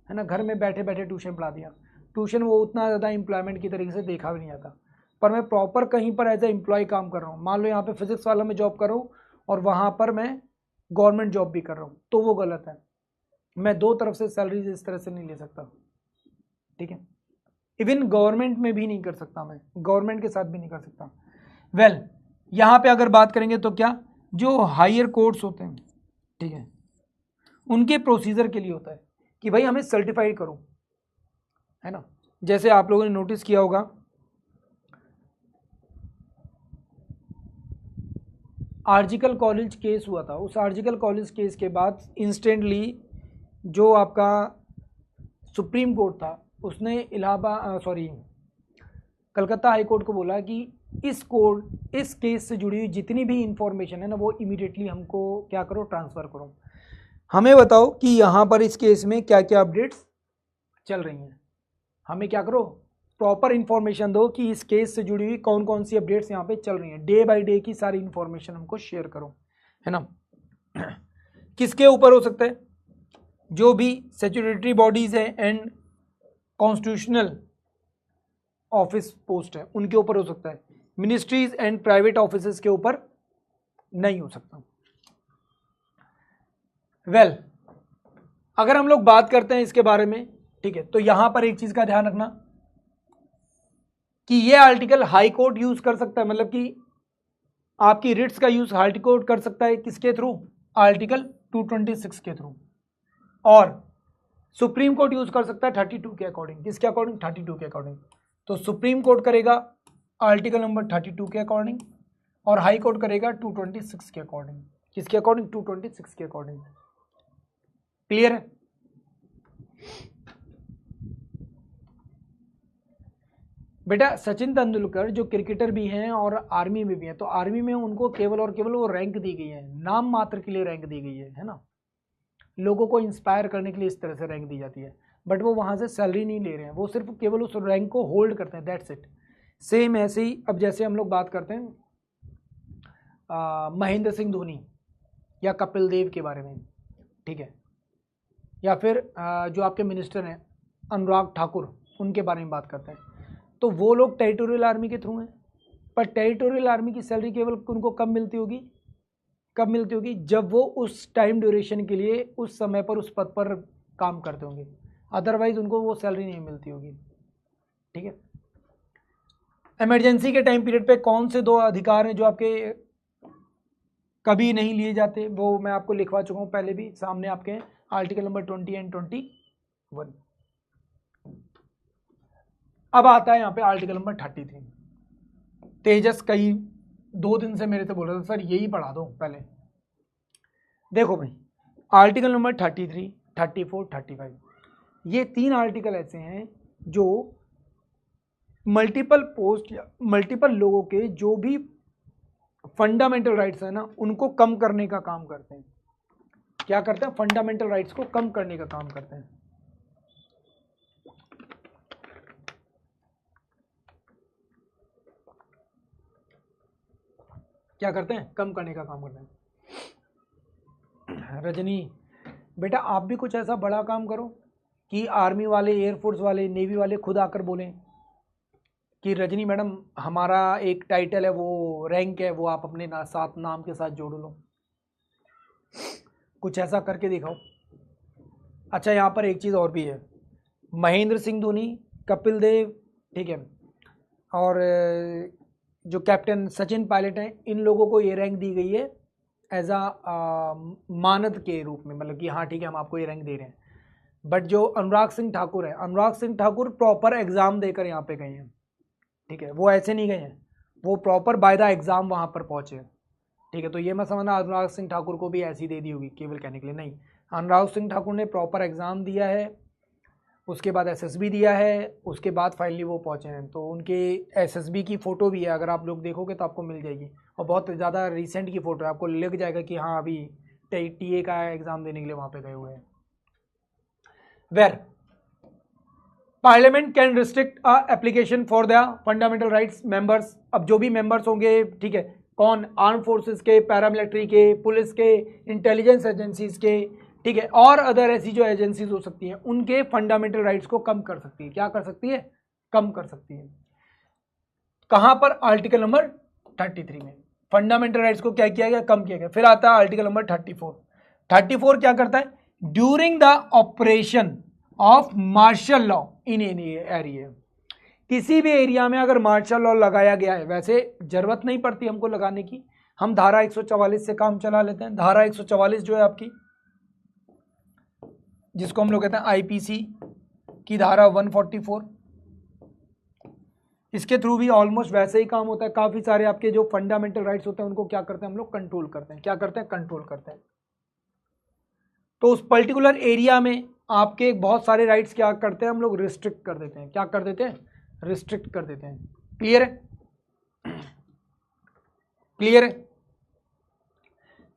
है ना। घर में बैठे बैठे ट्यूशन पढ़ा दिया, ट्यूशन वो उतना ज़्यादा एम्प्लॉयमेंट की तरीके से देखा भी नहीं आता, पर मैं प्रॉपर कहीं पर एज ए एम्प्लॉय काम कर रहा हूँ। मान लो यहाँ पे फिजिक्स वाला मैं जॉब कर रहा हूँ और वहाँ पर मैं गवर्नमेंट जॉब भी कर रहा हूँ, तो वो गलत है। मैं 2 तरफ से सैलरी इस तरह से नहीं ले सकता, ठीक है। इवन गवर्नमेंट में भी नहीं कर सकता, मैं गवर्नमेंट के साथ भी नहीं कर सकता। वेल यहाँ पे अगर बात करेंगे तो क्या, जो हायर कोर्ट्स होते हैं, ठीक है, उनके प्रोसीजर के लिए होता है कि भाई हमें सर्टिफाइड करो, है ना। जैसे आप लोगों ने नोटिस किया होगा, आर्जिकल कॉलेज केस हुआ था, उस आर्जिकल कॉलेज केस के बाद इंस्टेंटली जो आपका सुप्रीम कोर्ट था उसने कलकत्ता हाई कोर्ट को बोला कि इस केस से जुड़ी हुई जितनी भी इंफॉर्मेशन है ना वो इमीडिएटली हमको क्या करो, ट्रांसफ़र करो। हमें बताओ कि यहाँ पर इस केस में क्या क्या अपडेट्स चल रही हैं, हमें क्या करो, प्रॉपर इंफॉर्मेशन दो कि इस केस से जुड़ी हुई कौन कौन सी अपडेट्स यहाँ पे चल रही हैं, डे बाय डे की सारी इंफॉर्मेशन हमको शेयर करो, है ना। किसके ऊपर हो सकता है, जो भी स्टैट्यूटरी बॉडीज है एंड कॉन्स्टिट्यूशनल ऑफिस पोस्ट है उनके ऊपर हो सकता है, मिनिस्ट्रीज एंड प्राइवेट ऑफिसेस के ऊपर नहीं हो सकता। वेल अगर हम लोग बात करते हैं इसके बारे में, ठीक है, तो यहां पर एक चीज का ध्यान रखना कि ये आर्टिकल हाई कोर्ट यूज कर सकता है, मतलब कि आपकी रिट्स का यूज हाई कोर्ट कर सकता है, किसके थ्रू, आर्टिकल 226 के थ्रू, और सुप्रीम कोर्ट यूज कर सकता है 32 के अकॉर्डिंग। किसके अकॉर्डिंग, 32 के अकॉर्डिंग। तो सुप्रीम कोर्ट करेगा आर्टिकल नंबर 32 के अकॉर्डिंग और हाई कोर्ट करेगा 226 के अकॉर्डिंग। किसके अकॉर्डिंग, 226 के अकॉर्डिंग। क्लियर है। बेटा सचिन तेंदुलकर जो क्रिकेटर भी हैं और आर्मी में भी हैं, तो आर्मी में उनको केवल और केवल वो रैंक दी गई है, नाम मात्र के लिए रैंक दी गई है ना, लोगों को इंस्पायर करने के लिए इस तरह से रैंक दी जाती है, बट वो वहाँ से सैलरी नहीं ले रहे हैं, वो सिर्फ केवल उस रैंक को होल्ड करते हैं, दैट्स इट। सेम ऐसे ही अब जैसे हम लोग बात करते हैं महेंद्र सिंह धोनी या कपिल देव के बारे में, ठीक है, या फिर जो आपके मिनिस्टर हैं अनुराग ठाकुर, उनके बारे में बात करते हैं, तो वो लोग टेरिटोरियल आर्मी के थ्रू हैं, पर टेरिटोरियल आर्मी की सैलरी केवल उनको कब मिलती होगी, कब मिलती होगी, जब वो उस टाइम ड्यूरेशन के लिए उस समय पर उस पद पर काम करते होंगे, अदरवाइज उनको वो सैलरी नहीं मिलती होगी, ठीक है। इमरजेंसी के टाइम पीरियड पे कौन से 2 अधिकार हैं जो आपके कभी नहीं लिए जाते, वो मैं आपको लिखवा चुका हूँ पहले भी, सामने आपके आर्टिकल नंबर 20 एंड 21। अब आता है यहाँ पे आर्टिकल नंबर 33। तेजस कई 2 दिन से मेरे से बोल रहे थे सर यही पढ़ा दो पहले। देखो भाई आर्टिकल नंबर 33, 34, 35 ये 3 आर्टिकल ऐसे हैं जो मल्टीपल पोस्ट या मल्टीपल लोगों के जो भी फंडामेंटल राइट्स है ना उनको कम करने का काम करते हैं। क्या करते हैं, फंडामेंटल राइट्स को कम करने का काम करते हैं। क्या करते हैं, कम करने का काम करते हैं। रजनी बेटा आप भी कुछ ऐसा बड़ा काम करो कि आर्मी वाले, एयरफोर्स वाले, नेवी वाले खुद आकर बोलें कि रजनी मैडम हमारा एक टाइटल है, वो रैंक है, वो आप अपने साथ नाम के साथ जोड़ लो। कुछ ऐसा करके दिखाओ। अच्छा, यहाँ पर एक चीज़ और भी है, महेंद्र सिंह धोनी, कपिल देव, ठीक है, और जो कैप्टन सचिन पायलट हैं, इन लोगों को ये रैंक दी गई है एज आ मानद के रूप में, मतलब कि हाँ ठीक है हम आपको ये रैंक दे रहे हैं। बट जो अनुराग सिंह ठाकुर है, अनुराग सिंह ठाकुर प्रॉपर एग्ज़ाम देकर यहाँ पे गए हैं, ठीक है, वो ऐसे नहीं गए हैं, वो प्रॉपर बाय द एग्ज़ाम वहाँ पर पहुँचे, ठीक है। तो ये मैं समझना अनुराग सिंह ठाकुर को भी ऐसी दे दी होगी केवल कहने के लिए, नहीं, अनुराग सिंह ठाकुर ने प्रॉपर एग्ज़ाम दिया है, उसके बाद एसएसबी दिया है, उसके बाद फाइनली वो पहुँचे हैं। तो उनके एसएसबी की फ़ोटो भी है, अगर आप लोग देखोगे तो आपको मिल जाएगी, और बहुत ज़्यादा रिसेंट की फ़ोटो है, आपको लग जाएगा कि हाँ अभी टीए का एग्ज़ाम देने के लिए वहाँ पे गए हुए हैं। Where parliament can restrict application for the fundamental rights members. अब जो भी मेंबर्स होंगे, ठीक है, कौन, आर्म फोर्सेस के, पैरामिलिट्री के, पुलिस के, इंटेलिजेंस एजेंसीज के, ठीक है, और अदर ऐसी जो एजेंसीज हो सकती हैं, उनके फंडामेंटल राइट्स को कम कर सकती है। क्या कर सकती है? कम कर सकती है। कहां पर? आर्टिकल नंबर 33 में फंडामेंटल राइट्स को क्या किया गया? कम किया गया। फिर आता है आर्टिकल नंबर 34। 34 क्या करता है? During the operation of martial law in any area, किसी भी एरिया में अगर मार्शल लॉ लगाया गया है, वैसे जरूरत नहीं पड़ती हमको लगाने की, हम धारा 144 से काम चला लेते हैं। धारा 144 जो है आपकी, जिसको हम लोग कहते हैं आईपीसी की धारा 144, इसके थ्रू भी ऑलमोस्ट वैसे ही काम होता है। काफी सारे आपके जो फंडामेंटल राइट्स होते हैं उनको क्या करते हैं हम लोग? कंट्रोल करते हैं। क्या करते हैं? कंट्रोल करते हैं। तो उस पर्टिकुलर एरिया में आपके बहुत सारे राइट्स क्या करते हैं हम लोग? रिस्ट्रिक्ट कर देते हैं। क्या कर देते हैं? रिस्ट्रिक्ट कर देते हैं। क्लियर है? क्लियर है?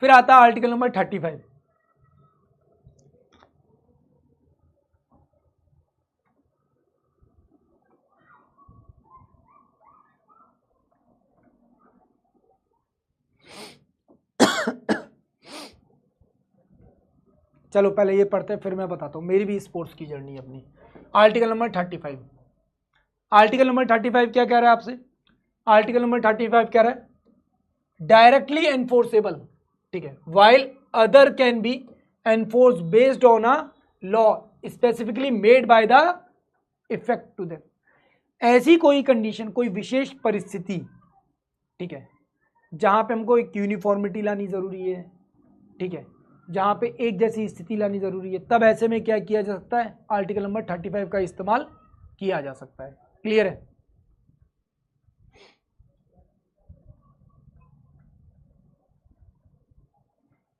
फिर आता है आर्टिकल नंबर 35। चलो पहले ये पढ़ते हैं, फिर मैं बताता हूँ, मेरी भी स्पोर्ट्स की जर्नी अपनी। Article number 35। आर्टिकल नंबर 35 क्या कह रहा है आपसे? आर्टिकल नंबर 35 कह रहा है डायरेक्टली एनफोर्सेबल, ठीक है, while other can be enforce based on a law specifically made by the effect to them. ऐसी कोई कंडीशन, कोई विशेष परिस्थिति, ठीक है, जहां पे हमको एक यूनिफॉर्मिटी लानी जरूरी है, ठीक है, जहां पे एक जैसी स्थिति लानी जरूरी है, तब ऐसे में क्या किया जा सकता है? आर्टिकल नंबर 35 का इस्तेमाल किया जा सकता है। क्लियर है?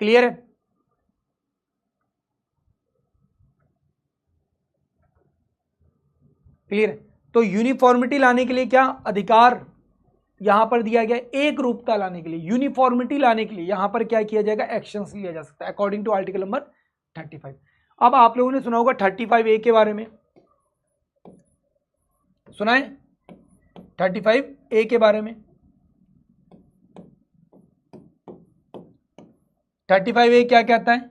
क्लियर है? क्लियर है? तो यूनिफॉर्मिटी लाने के लिए क्या अधिकार यहां पर दिया गया? एक रूपता लाने के लिए, यूनिफॉर्मिटी लाने के लिए यहां पर क्या किया जाएगा? एक्शंस लिया जा सकता है अकॉर्डिंग टू आर्टिकल नंबर 35। अब आप लोगों ने सुना होगा 35A के बारे में, सुना है 35A के बारे में? 35A क्या कहता है?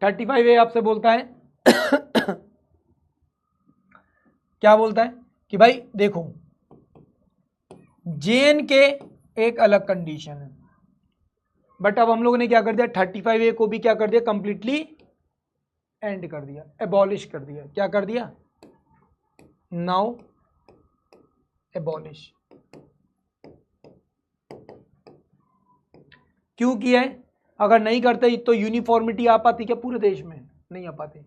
35A आपसे बोलता है क्या बोलता है कि भाई देखो, जेएन के एक अलग कंडीशन है, बट अब हम लोगों ने क्या कर दिया? 35A को भी क्या कर दिया? कंप्लीटली एंड कर दिया, एबॉलिश कर दिया। क्या कर दिया? Now abolish. क्यों किया है? अगर नहीं करते तो यूनिफॉर्मिटी आ पाती क्या पूरे देश में? नहीं आ पाती।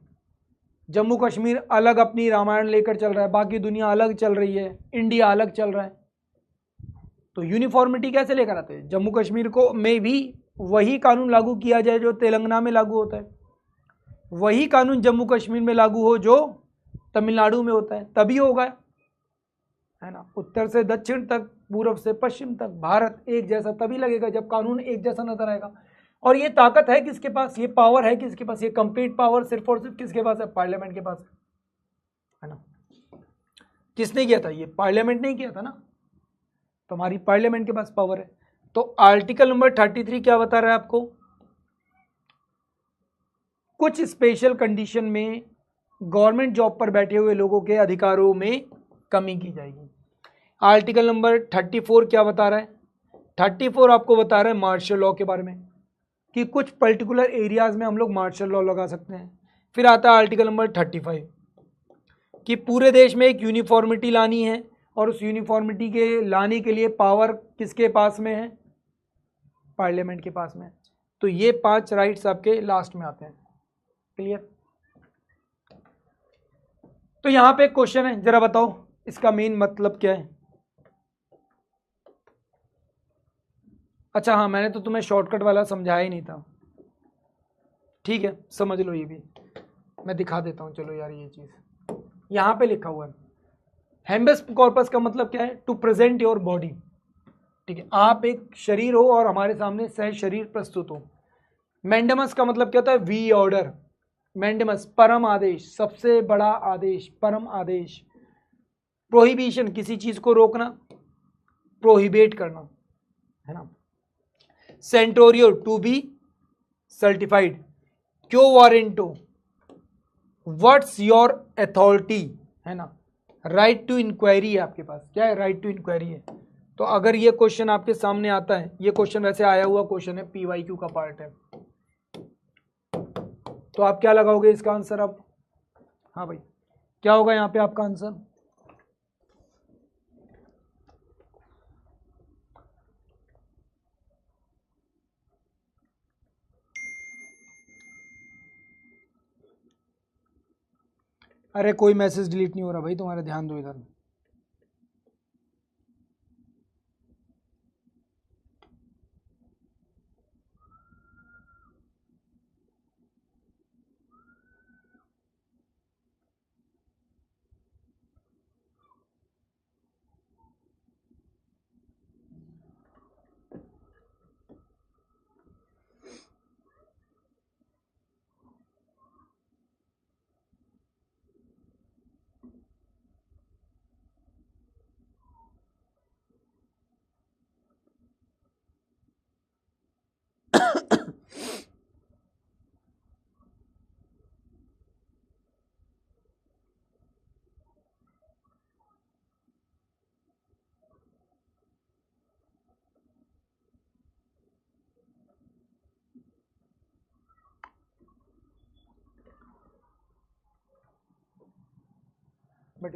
जम्मू कश्मीर अलग अपनी रामायण लेकर चल रहा है, बाकी दुनिया अलग चल रही है, इंडिया अलग चल रहा है, तो यूनिफॉर्मिटी कैसे लेकर आते हैं? जम्मू कश्मीर को में भी वही कानून लागू किया जाए जो तेलंगाना में लागू होता है, वही कानून जम्मू कश्मीर में लागू हो जो तमिलनाडु में होता है, तभी होगा, है ना। उत्तर से दक्षिण तक, पूर्व से पश्चिम तक भारत एक जैसा तभी लगेगा जब कानून एक जैसा नजर आएगा। और ये ताकत है किसके पास? ये पावर है किसके पास? ये कंप्लीट पावर सिर्फ और सिर्फ किसके पास है? पार्लियामेंट के पास है ना। किसने किया था? ये पार्लियामेंट ने किया था ना, तो हमारी पार्लियामेंट के पास पावर है। तो आर्टिकल नंबर 33 क्या बता रहा है आपको? कुछ स्पेशल कंडीशन में गवर्नमेंट जॉब पर बैठे हुए लोगों के अधिकारों में कमी की जाएगी। आर्टिकल नंबर 34 क्या बता रहा है? 34 आपको बता रहा है मार्शल लॉ के बारे में, कि कुछ पर्टिकुलर एरियाज में हम लोग मार्शल लॉ लगा सकते हैं। फिर आता है आर्टिकल नंबर 35 कि पूरे देश में एक यूनिफॉर्मिटी लानी है, और उस यूनिफॉर्मिटी के लाने के लिए पावर किसके पास में है? पार्लियामेंट के पास में। तो ये 5 राइट्स आपके लास्ट में आते हैं। क्लियर? तो यहां पे एक क्वेश्चन है, जरा बताओ इसका मेन मतलब क्या है? अच्छा हाँ, मैंने तो तुम्हें शॉर्टकट वाला समझाया ही नहीं था। ठीक है, समझ लो, ये भी मैं दिखा देता हूँ। चलो यार, ये चीज़ यहाँ पे लिखा हुआ है, हेम्बस कॉर्पस का मतलब क्या है? To present your body. ठीक है, आप एक शरीर हो और हमारे सामने सह शरीर प्रस्तुत हो। मैंडेमस का मतलब क्या होता है? We order. मैंडेमस परम आदेश, सबसे बड़ा आदेश, परम आदेश। प्रोहिबिशन, किसी चीज को रोकना, प्रोहिबिट करना, है ना। Certiorari, to be certified. Quo warranto, what's your authority, है ना। राइट टू इंक्वायरी है आपके पास, क्या है? राइट टू इंक्वायरी है। तो अगर ये क्वेश्चन आपके सामने आता है, ये क्वेश्चन वैसे आया हुआ क्वेश्चन है, PYQ का पार्ट है, तो आप क्या लगाओगे इसका आंसर अब? हाँ भाई, क्या होगा यहाँ पे आपका आंसर? अरे कोई मैसेज डिलीट नहीं हो रहा भाई तुम्हारा, ध्यान दो इधर। बट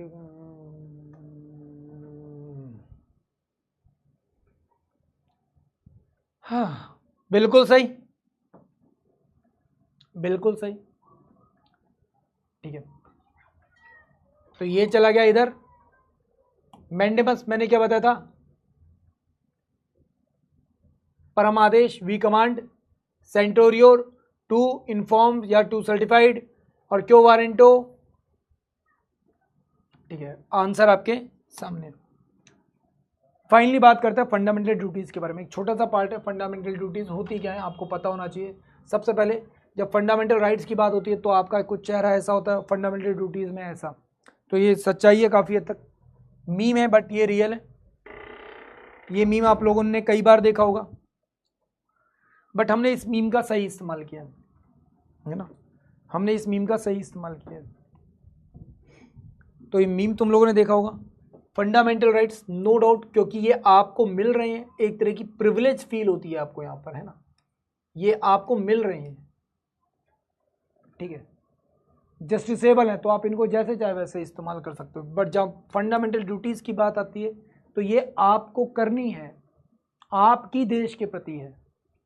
हाँ, बिल्कुल सही, बिल्कुल सही। ठीक है, तो ये चला गया इधर। मैंडेमस मैंने क्या बताया था? परमादेश, वी कमांड। सेंटोरियो, टू इन्फॉर्म या टू सर्टिफाइड। और क्यों वारंटो। ठीक है, आंसर आपके सामने। फाइनली बात करते हैं फंडामेंटल ड्यूटीज के बारे में। एक छोटा सा पार्ट है, फंडामेंटल ड्यूटीज होती क्या है आपको पता होना चाहिए। सबसे पहले जब फंडामेंटल राइट्स की बात होती है तो आपका कुछ चेहरा ऐसा होता है, फंडामेंटल ड्यूटीज में ऐसा। तो ये सच्चाई है काफ़ी हद तक, मीम है बट ये रियल है। ये मीम आप लोगों ने कई बार देखा होगा, बट हमने इस मीम का सही इस्तेमाल किया है ना। हमने इस मीम का सही इस्तेमाल किया। तो ये मीम तुम लोगों ने देखा होगा। फंडामेंटल राइट्स नो डाउट, क्योंकि ये आपको मिल रहे हैं, एक तरह की प्रिविलेज फील होती है आपको यहाँ पर, है ना। ये आपको मिल रहे हैं, ठीक है। जस्टिसेबल है तो आप इनको जैसे चाहे वैसे इस्तेमाल कर सकते हो, बट जब फंडामेंटल ड्यूटीज़ की बात आती है तो ये आपको करनी है, आपकी देश के प्रति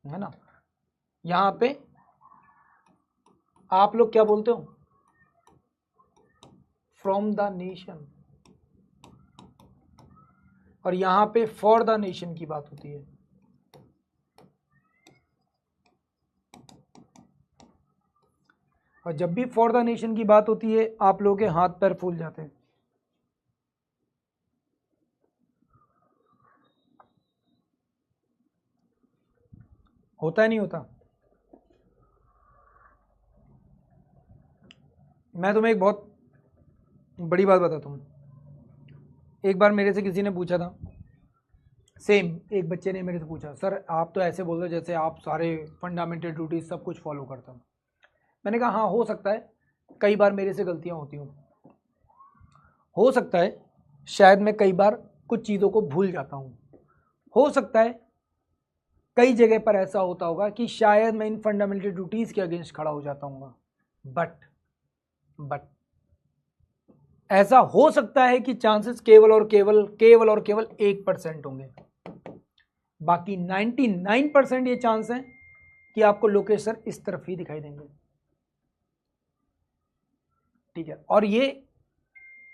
है ना। यहाँ पे आप लोग क्या बोलते हो? From the nation. और यहाँ पे फॉर द नेशन की बात होती है। और जब भी फॉर द नेशन की बात होती है आप लोगों के हाथ पैर फूल जाते हैं। होता है नहीं होता? मैं तुम्हें एक बहुत बड़ी बात बताता हूँ। एक बार मेरे से किसी ने पूछा था, सेम एक बच्चे ने मेरे से पूछा, सर आप तो ऐसे बोल रहे जैसे आप सारे फंडामेंटल ड्यूटीज सब कुछ फॉलो करते हो। मैंने कहा हाँ हो सकता है, कई बार मेरे से गलतियां होती हो सकता है शायद मैं कई बार कुछ चीज़ों को भूल जाता हूँ, हो सकता है कई जगह पर ऐसा होता होगा कि शायद मैं इन फंडामेंटल ड्यूटीज़ के अगेंस्ट खड़ा हो जाता हूँ, बट ऐसा हो सकता है कि चांसेस केवल और केवल 1% होंगे, बाकी 99% ये चांस है कि आपको लोकेश सर इस तरफ ही दिखाई देंगे। ठीक है, और ये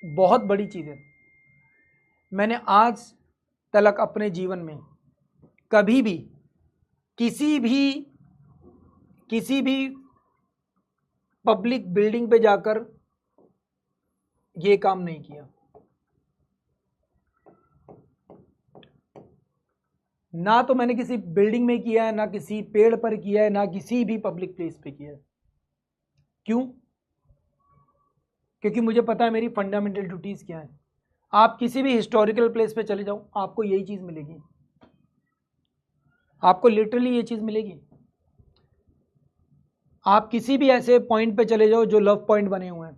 बहुत बड़ी चीज़ है। मैंने आज तक अपने जीवन में कभी भी किसी भी पब्लिक बिल्डिंग पे जाकर ये काम नहीं किया, ना तो मैंने किसी बिल्डिंग में किया है, ना किसी पेड़ पर किया है, ना किसी भी पब्लिक प्लेस पे किया है। क्यों? क्योंकि मुझे पता है मेरी फंडामेंटल ड्यूटीज क्या है। आप किसी भी हिस्टोरिकल प्लेस पे चले जाओ, आपको यही चीज मिलेगी, आपको लिटरली ये चीज मिलेगी। आप किसी भी ऐसे पॉइंट पे चले जाओ जो लव पॉइंट बने हुए हैं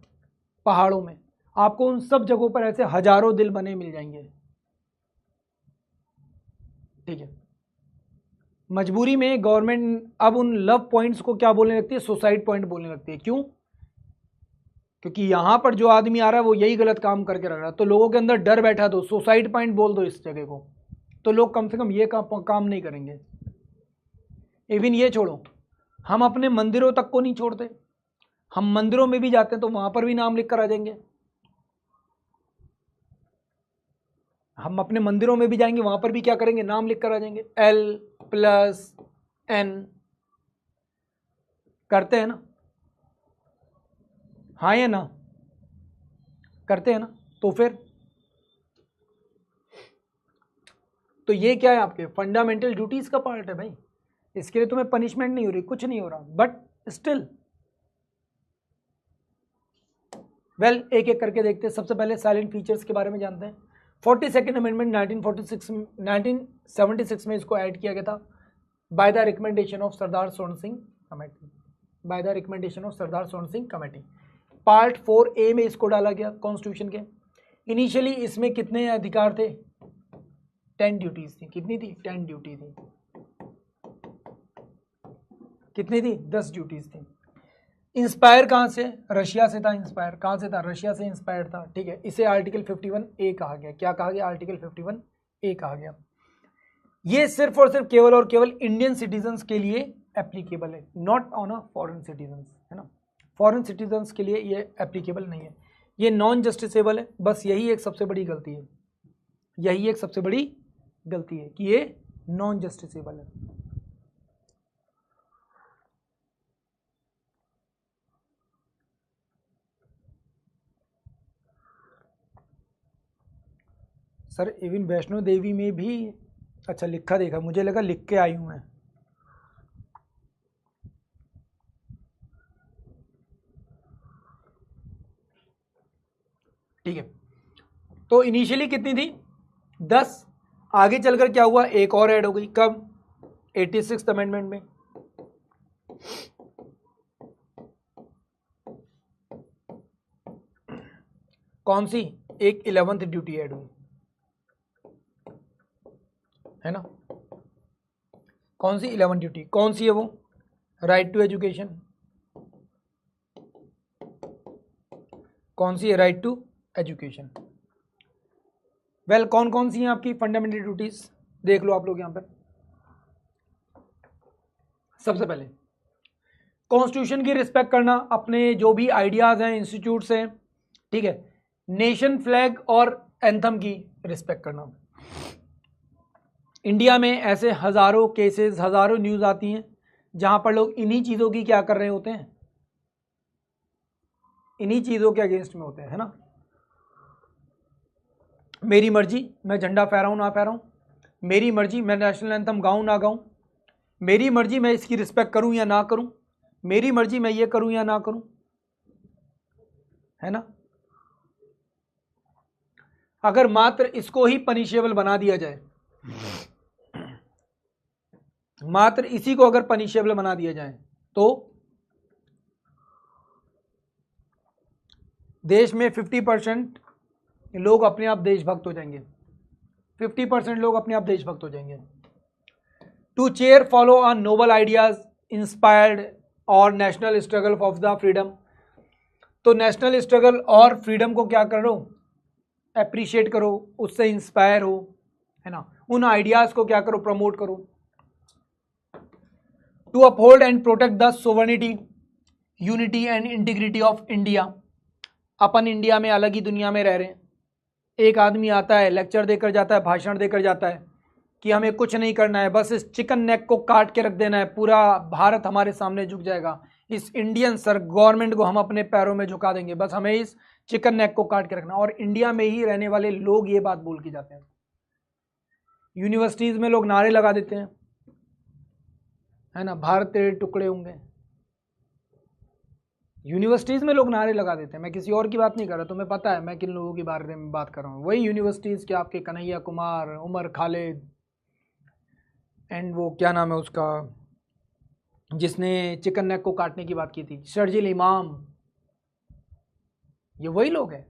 पहाड़ों में, आपको उन सब जगहों पर ऐसे हजारों दिल बने मिल जाएंगे। ठीक है, मजबूरी में गवर्नमेंट अब उन लव पॉइंट्स को क्या बोलने लगती है? सुसाइड पॉइंट बोलने लगती है। क्यों? क्योंकि यहां पर जो आदमी आ रहा है वो यही गलत काम करके रह रहा है, तो लोगों के अंदर डर बैठा दो, सुसाइड पॉइंट बोल दो इस जगह को, तो लोग कम से कम ये काम नहीं करेंगे। इवन ये छोड़ो, हम अपने मंदिरों तक को नहीं छोड़ते, हम मंदिरों में भी जाते हैं तो वहां पर भी नाम लिख कर आ जाएंगे। हम अपने मंदिरों में भी जाएंगे, वहां पर भी क्या करेंगे? नाम लिख कर आ जाएंगे, L+N करते हैं ना? हाँ या ना? करते हैं ना? तो फिर तो ये क्या है? आपके फंडामेंटल ड्यूटीज का पार्ट है भाई। इसके लिए तुम्हें पनिशमेंट नहीं हो रही, कुछ नहीं हो रहा, बट स्टिल वेल एक एक करके देखते हैं। सबसे पहले साइलेंट फीचर्स के बारे में जानते हैं। 42nd अमेंडमेंट 1976 में इसको ऐड किया गया था बाय द रिकमेंडेशन ऑफ सरदार स्वर्ण सिंह कमेटी। पार्ट 4A में इसको डाला गया कॉन्स्टिट्यूशन के। इनिशियली इसमें कितने अधिकार थे? 10 ड्यूटीज थी। कितनी थी? 10 ड्यूटी थी। कितनी थी? 10 ड्यूटीज थी। इंस्पायर कहाँ से? रशिया से था। इंस्पायर कहाँ से था? रशिया से इंस्पायर था। ठीक है, इसे आर्टिकल 51A कहा गया। क्या कहा गया? आर्टिकल 51A कहा गया। ये सिर्फ और सिर्फ केवल और केवल इंडियन सिटीजन्स के लिए एप्लीकेबल है, not on a foreign citizens, है ना? फॉरेन सिटीजन्स के लिए ये एप्लीकेबल नहीं है, ये नॉन जस्टिसेबल है। बस यही एक सबसे बड़ी गलती है, यही एक सबसे बड़ी गलती है कि ये नॉन जस्टिसेबल है। सर इवन वैष्णो देवी में भी अच्छा लिखा देखा, मुझे लगा लिख के आई हूं मैं। ठीक है, तो इनिशियली कितनी थी? 10। आगे चलकर क्या हुआ? एक और ऐड हो गई। कब? 86th अमेंडमेंट में। कौन सी? एक 11th ड्यूटी ऐड हुई, है ना? कौन सी 11th ड्यूटी? कौन सी है वो? Right to education. कौन सी है? Right to education. वेल कौन कौन सी हैं आपकी फंडामेंटल ड्यूटीज? देख लो आप लोग यहां पर। सबसे पहले कॉन्स्टिट्यूशन की रिस्पेक्ट करना, अपने जो भी आइडियाज हैं, इंस्टीट्यूट्स हैं, ठीक है, नेशन फ्लैग और एंथम की रिस्पेक्ट करना। इंडिया में ऐसे हजारों केसेस, हजारों न्यूज आती हैं जहां पर लोग इन्हीं चीजों की क्या कर रहे होते हैं? इन्हीं चीजों के अगेंस्ट में होते हैं, है ना? मेरी मर्जी मैं झंडा फहराऊं ना फहराऊं, मेरी मर्जी मैं नेशनल एंथम गाऊं ना गाऊं, मेरी मर्जी मैं इसकी रिस्पेक्ट करूं या ना करूं, मेरी मर्जी मैं ये करूं या ना करूं, है ना? अगर मात्र इसको ही पनिशेबल बना दिया जाए, मात्र इसी को अगर पनिशेबल बना दिया जाए, तो देश में 50% लोग अपने आप देशभक्त हो जाएंगे, 50% लोग अपने आप देशभक्त हो जाएंगे। To chair follow a noble ideas inspired और national struggle of the freedom. तो नेशनल स्ट्रगल और फ्रीडम को क्या करो, अप्रिशिएट करो, उससे इंस्पायर हो, है ना, उन आइडियाज को क्या करो, प्रमोट करो। To uphold and protect the sovereignty unity and integrity of India. अपन इंडिया में अलग ही दुनिया में रह रहे हैं, एक आदमी आता है, लेक्चर देकर जाता है, भाषण देकर जाता है कि हमें कुछ नहीं करना है, बस इस चिकन नेक को काट के रख देना है, पूरा भारत हमारे सामने झुक जाएगा, इस इंडियन सर गवर्नमेंट को हम अपने पैरों में झुका देंगे, बस हमें इस चिकन नेक को काट के रखना। और इंडिया में ही रहने वाले लोग ये बात बोल के जाते हैं। यूनिवर्सिटीज में लोग नारे लगा देते हैं, है ना, भारत तेरे टुकड़े होंगे। यूनिवर्सिटीज में लोग नारे लगा देते हैं, मैं किसी और की बात नहीं कर रहा, तुम्हें पता है मैं किन लोगों के बारे में बात कर रहा हूँ। वही यूनिवर्सिटीज के आपके कन्हैया कुमार, उमर खालिद, एंड वो क्या नाम है उसका जिसने चिकन नेक को काटने की बात की थी, शर्जिल इमाम, ये वही लोग हैं।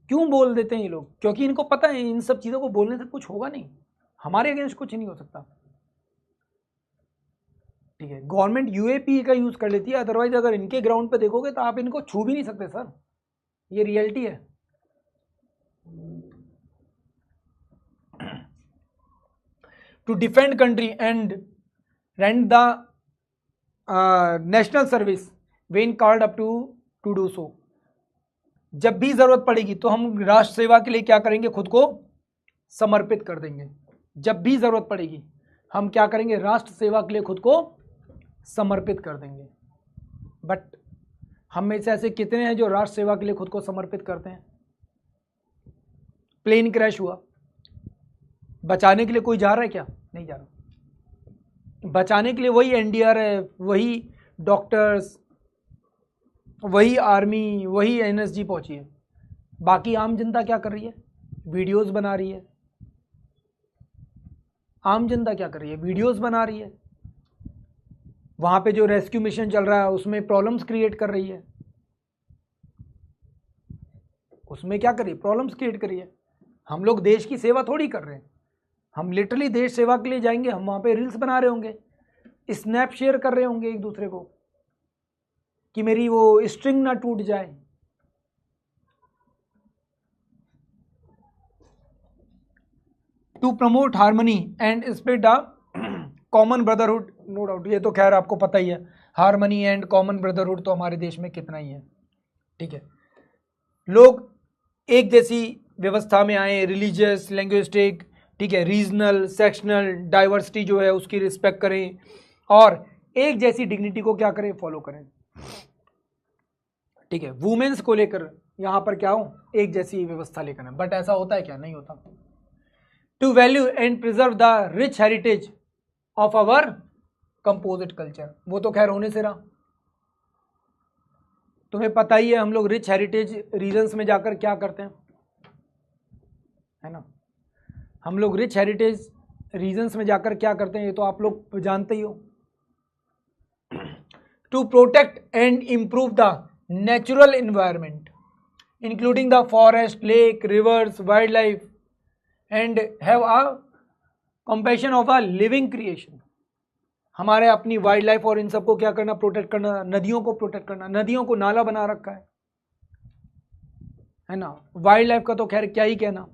क्यों बोल देते हैं ये लोग? क्योंकि इनको पता है इन सब चीज़ों को बोलने से कुछ होगा नहीं, हमारे अगेंस्ट कुछ नहीं हो सकता। ठीक है, गवर्नमेंट यूएपी का यूज कर लेती है, अदरवाइज अगर इनके ग्राउंड पे देखोगे तो आप इनको छू भी नहीं सकते सर, ये रियलिटी है। To defend country and render the national service when called up to do so. जब भी जरूरत पड़ेगी तो हम राष्ट्र सेवा के लिए क्या करेंगे, खुद को समर्पित कर देंगे। जब भी जरूरत पड़ेगी हम क्या करेंगे, राष्ट्र सेवा के लिए खुद को समर्पित कर देंगे। बट हम में से ऐसे कितने हैं जो राष्ट्र सेवा के लिए खुद को समर्पित करते हैं? प्लेन क्रैश हुआ, बचाने के लिए कोई जा रहा है क्या? नहीं जा रहा। बचाने के लिए वही एनडीआरएफ, वही डॉक्टर्स, वही आर्मी, वही एनएसजी पहुंची है। बाकी आम जनता क्या कर रही है? वीडियोस बना रही है। आम जनता क्या कर रही है? वीडियोस बना रही है। वहां पे जो रेस्क्यू मिशन चल रहा है उसमें प्रॉब्लम्स क्रिएट कर रही है। उसमें क्या कर रही है? प्रॉब्लम्स क्रिएट कर रही है। हम लोग देश की सेवा थोड़ी कर रहे हैं, हम लिटरली देश सेवा के लिए जाएंगे, हम वहां पे रील्स बना रहे होंगे, स्नैप शेयर कर रहे होंगे एक दूसरे को कि मेरी वो स्ट्रिंग ना टूट जाए। To promote harmony and spirit the common brotherhood, no doubt, ये तो खैर आपको पता ही है, हार्मनी एंड कॉमन ब्रदरहुड तो हमारे देश में कितना ही है। ठीक है, लोग एक जैसी व्यवस्था में आए, रिलीजियस, लैंग्विस्टिक, ठीक है, रीजनल, सेक्शनल डाइवर्सिटी जो है उसकी रिस्पेक्ट करें और एक जैसी डिग्निटी को क्या करें, फॉलो करें। ठीक है, वुमेन्स को लेकर यहां पर क्या हो, एक जैसी व्यवस्था लेकर है। बट ऐसा होता है क्या? नहीं होता। To value and preserve the rich heritage of our composite culture, वो तो खैर होने से रहा। तुम्हें पता ही है हम लोग रिच हेरिटेज रीजन्स में जाकर क्या करते हैं, है ना, हम लोग रिच हेरिटेज रीजन्स में जाकर क्या करते हैं, ये तो आप लोग जानते ही हो। To protect and improve the natural environment including the forest, lake, rivers, wild life and have a compassion of a living creation. हमारे अपनी वाइल्ड लाइफ और इन सबको क्या करना, प्रोटेक्ट करना, नदियों को प्रोटेक्ट करना। नदियों को नाला बना रखा है ना, वाइल्ड लाइफ का तो खैर क्या ही कहना,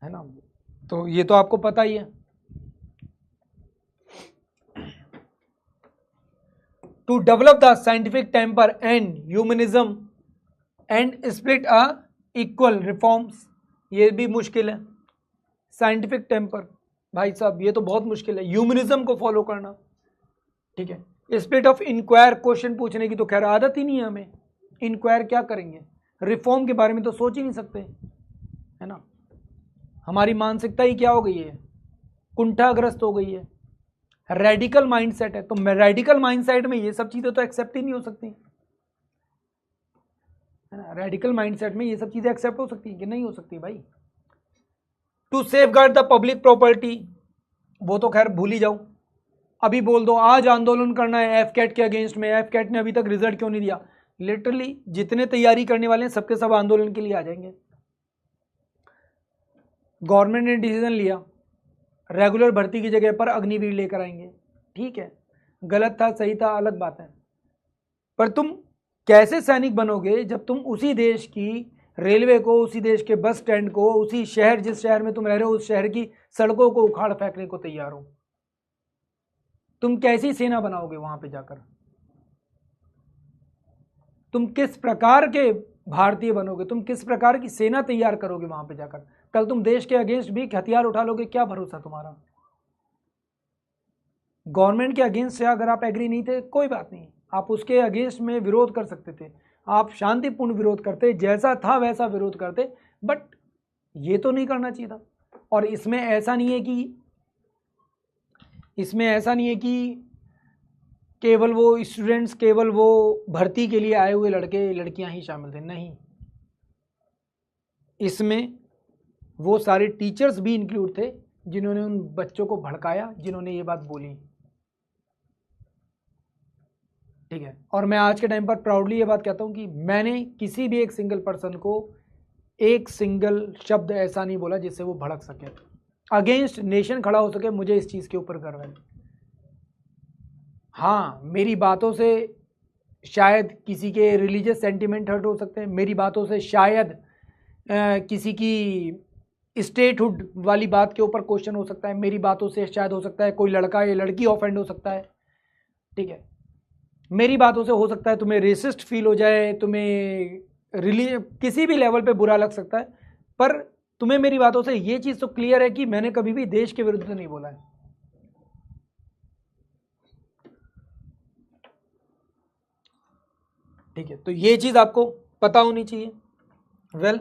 है ना, तो ये तो आपको पता ही है। To develop the scientific temper and humanism and split a equal reforms, ये भी मुश्किल है। साइंटिफिक टेम्पर भाई साहब ये तो बहुत मुश्किल है, ह्यूमनिज्म को फॉलो करना। ठीक है, स्पिरिट ऑफ इंक्वायर, क्वेश्चन पूछने की तो खैर आदत ही नहीं है हमें। इंक्वायर क्या करेंगे, रिफॉर्म के बारे में तो सोच ही नहीं सकते, है ना। हमारी मानसिकता ही क्या हो गई है, कुंठाग्रस्त हो गई है, रेडिकल माइंडसेट है। तो रेडिकल माइंडसेट में ये सब चीजें तो एक्सेप्ट ही नहीं हो सकती, है ना। रेडिकल माइंडसेट में ये सब चीजें एक्सेप्ट हो सकती हैं कि नहीं हो सकती भाई। To safeguard the public property, वो तो खैर भूल ही जाओ, अभी बोल दो आज आंदोलन करना है एफ कैट के अगेंस्ट में, एफ कैट ने अभी तक रिजल्ट क्यों नहीं दिया, लिटरली जितने तैयारी करने वाले हैं सबके सब आंदोलन के लिए आ जाएंगे। गवर्नमेंट ने डिसीजन लिया रेगुलर भर्ती की जगह पर अग्निवीर लेकर आएंगे, ठीक है, गलत था सही था अलग बात है, पर तुम कैसे सैनिक बनोगे जब तुम उसी देश की रेलवे को, उसी देश के बस स्टैंड को, उसी शहर जिस शहर में तुम रह रहे हो उस शहर की सड़कों को उखाड़ फेंकने को तैयार हो। तुम कैसी सेना बनाओगे वहां पे जाकर, तुम किस प्रकार के भारतीय बनोगे, तुम किस प्रकार की सेना तैयार करोगे वहां पे जाकर। कल तुम देश के अगेंस्ट भी हथियार उठा लोगे, क्या भरोसा तुम्हारा। गवर्नमेंट के अगेंस्ट से अगर आप एग्री नहीं थे कोई बात नहीं, आप उसके अगेंस्ट में विरोध कर सकते थे, आप शांतिपूर्ण विरोध करते, जैसा था वैसा विरोध करते, बट ये तो नहीं करना चाहिए था। और इसमें ऐसा नहीं है कि केवल वो स्टूडेंट्स, केवल वो भर्ती के लिए आए हुए लड़के लड़कियां ही शामिल थे, नहीं, इसमें वो सारे टीचर्स भी इंक्लूड थे जिन्होंने उन बच्चों को भड़काया, जिन्होंने ये बात बोली, ठीक है। और मैं आज के टाइम पर प्राउडली ये बात कहता हूं कि मैंने किसी भी एक सिंगल पर्सन को एक सिंगल शब्द ऐसा नहीं बोला जिससे वो भड़क सके, अगेंस्ट नेशन खड़ा हो सके। मुझे इस चीज़ के ऊपर गर्व है। हाँ, मेरी बातों से शायद किसी के रिलीजियस सेंटिमेंट हर्ट हो सकते हैं, मेरी बातों से शायद किसी की स्टेटहुड वाली बात के ऊपर क्वेश्चन हो सकता है, मेरी बातों से शायद हो सकता है कोई लड़का या लड़की ऑफेंड हो सकता है, ठीक है, मेरी बातों से हो सकता है तुम्हें रेसिस्ट फील हो जाए, तुम्हें किसी भी लेवल पे बुरा लग सकता है, पर तुम्हें मेरी बातों से ये चीज़ तो क्लियर है कि मैंने कभी भी देश के विरुद्ध नहीं बोला है। ठीक है, तो ये चीज आपको पता होनी चाहिए। वेल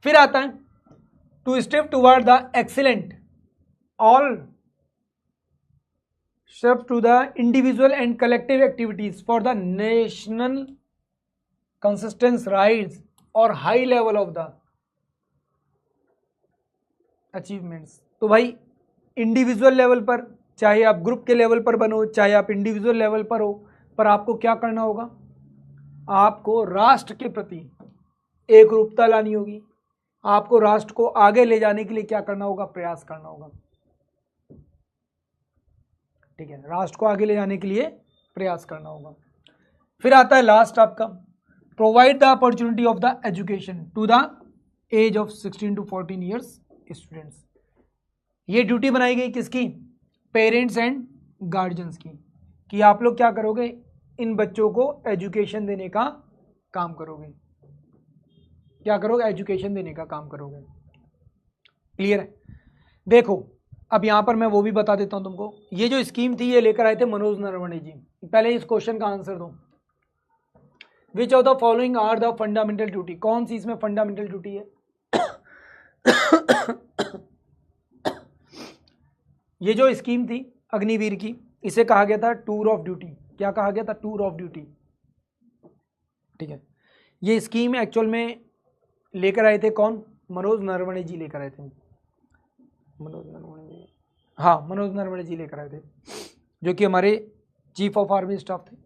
फिर आता है to step toward the excellent, all step to the individual and collective activities for the national consistence rights और high level of the achievements. तो भाई इंडिविजुअल लेवल पर, चाहे आप ग्रुप के लेवल पर बनो, चाहे आप इंडिविजुअल लेवल पर हो, पर आपको क्या करना होगा, आपको राष्ट्र के प्रति एक रूपता लानी होगी, आपको राष्ट्र को आगे ले जाने के लिए क्या करना होगा, प्रयास करना होगा, ठीक है, राष्ट्र को आगे ले जाने के लिए प्रयास करना होगा। फिर आता है लास्ट आपका, provide the opportunity of the education to the age of 16 to 14 years students. ये ड्यूटी बनाई गई किसकी, पेरेंट्स एंड गार्जियंस की, कि आप लोग क्या करोगे, इन बच्चों को एजुकेशन देने का काम करोगे, क्या करोगे, एजुकेशन देने का काम करोगे। क्लियर है। देखो अब यहां पर मैं वो भी बता देता हूं तुमको, ये जो स्कीम थी ये लेकर आए थे मनोज नरवणे जी। पहले इस क्वेश्चन का आंसर दो, which of the following are the fundamental duty, कौन सी इसमें फंडामेंटल ड्यूटी है। ये जो स्कीम थी अग्निवीर की, इसे कहा गया था टूर ऑफ ड्यूटी। क्या कहा गया था, टूर ऑफ ड्यूटी, ठीक है। ये स्कीम एक्चुअल में लेकर आए थे कौन, मनोज नरवणे जी लेकर आए थे, मनोज नरवणे जी, हाँ मनोज नरवणे जी लेकर आए थे, जो कि हमारे चीफ ऑफ आर्मी स्टाफ थे।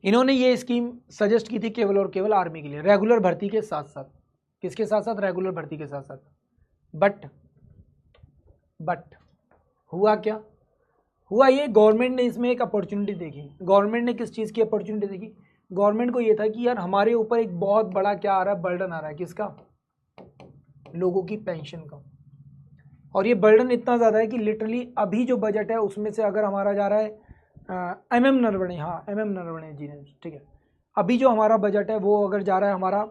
इन्होंने ये स्कीम सजेस्ट की थी केवल और केवल आर्मी के लिए, रेगुलर भर्ती के साथ साथ। किसके साथ साथ, रेगुलर भर्ती के साथ साथ। बट हुआ क्या, हुआ ये, गवर्नमेंट ने इसमें एक अपॉर्चुनिटी देखी। गवर्नमेंट ने किस चीज़ की अपॉर्चुनिटी देखी, गवर्नमेंट को ये था कि यार हमारे ऊपर एक बहुत बड़ा क्या आ रहा है, बर्डन आ रहा है, किसका, लोगों की पेंशन का। और ये बर्डन इतना ज़्यादा है कि लिटरली अभी जो बजट है उसमें से अगर हमारा जा रहा है MM नरवणे, हाँ MM नरवणे जी ने, ठीक है, अभी जो हमारा बजट है वो अगर जा रहा है हमारा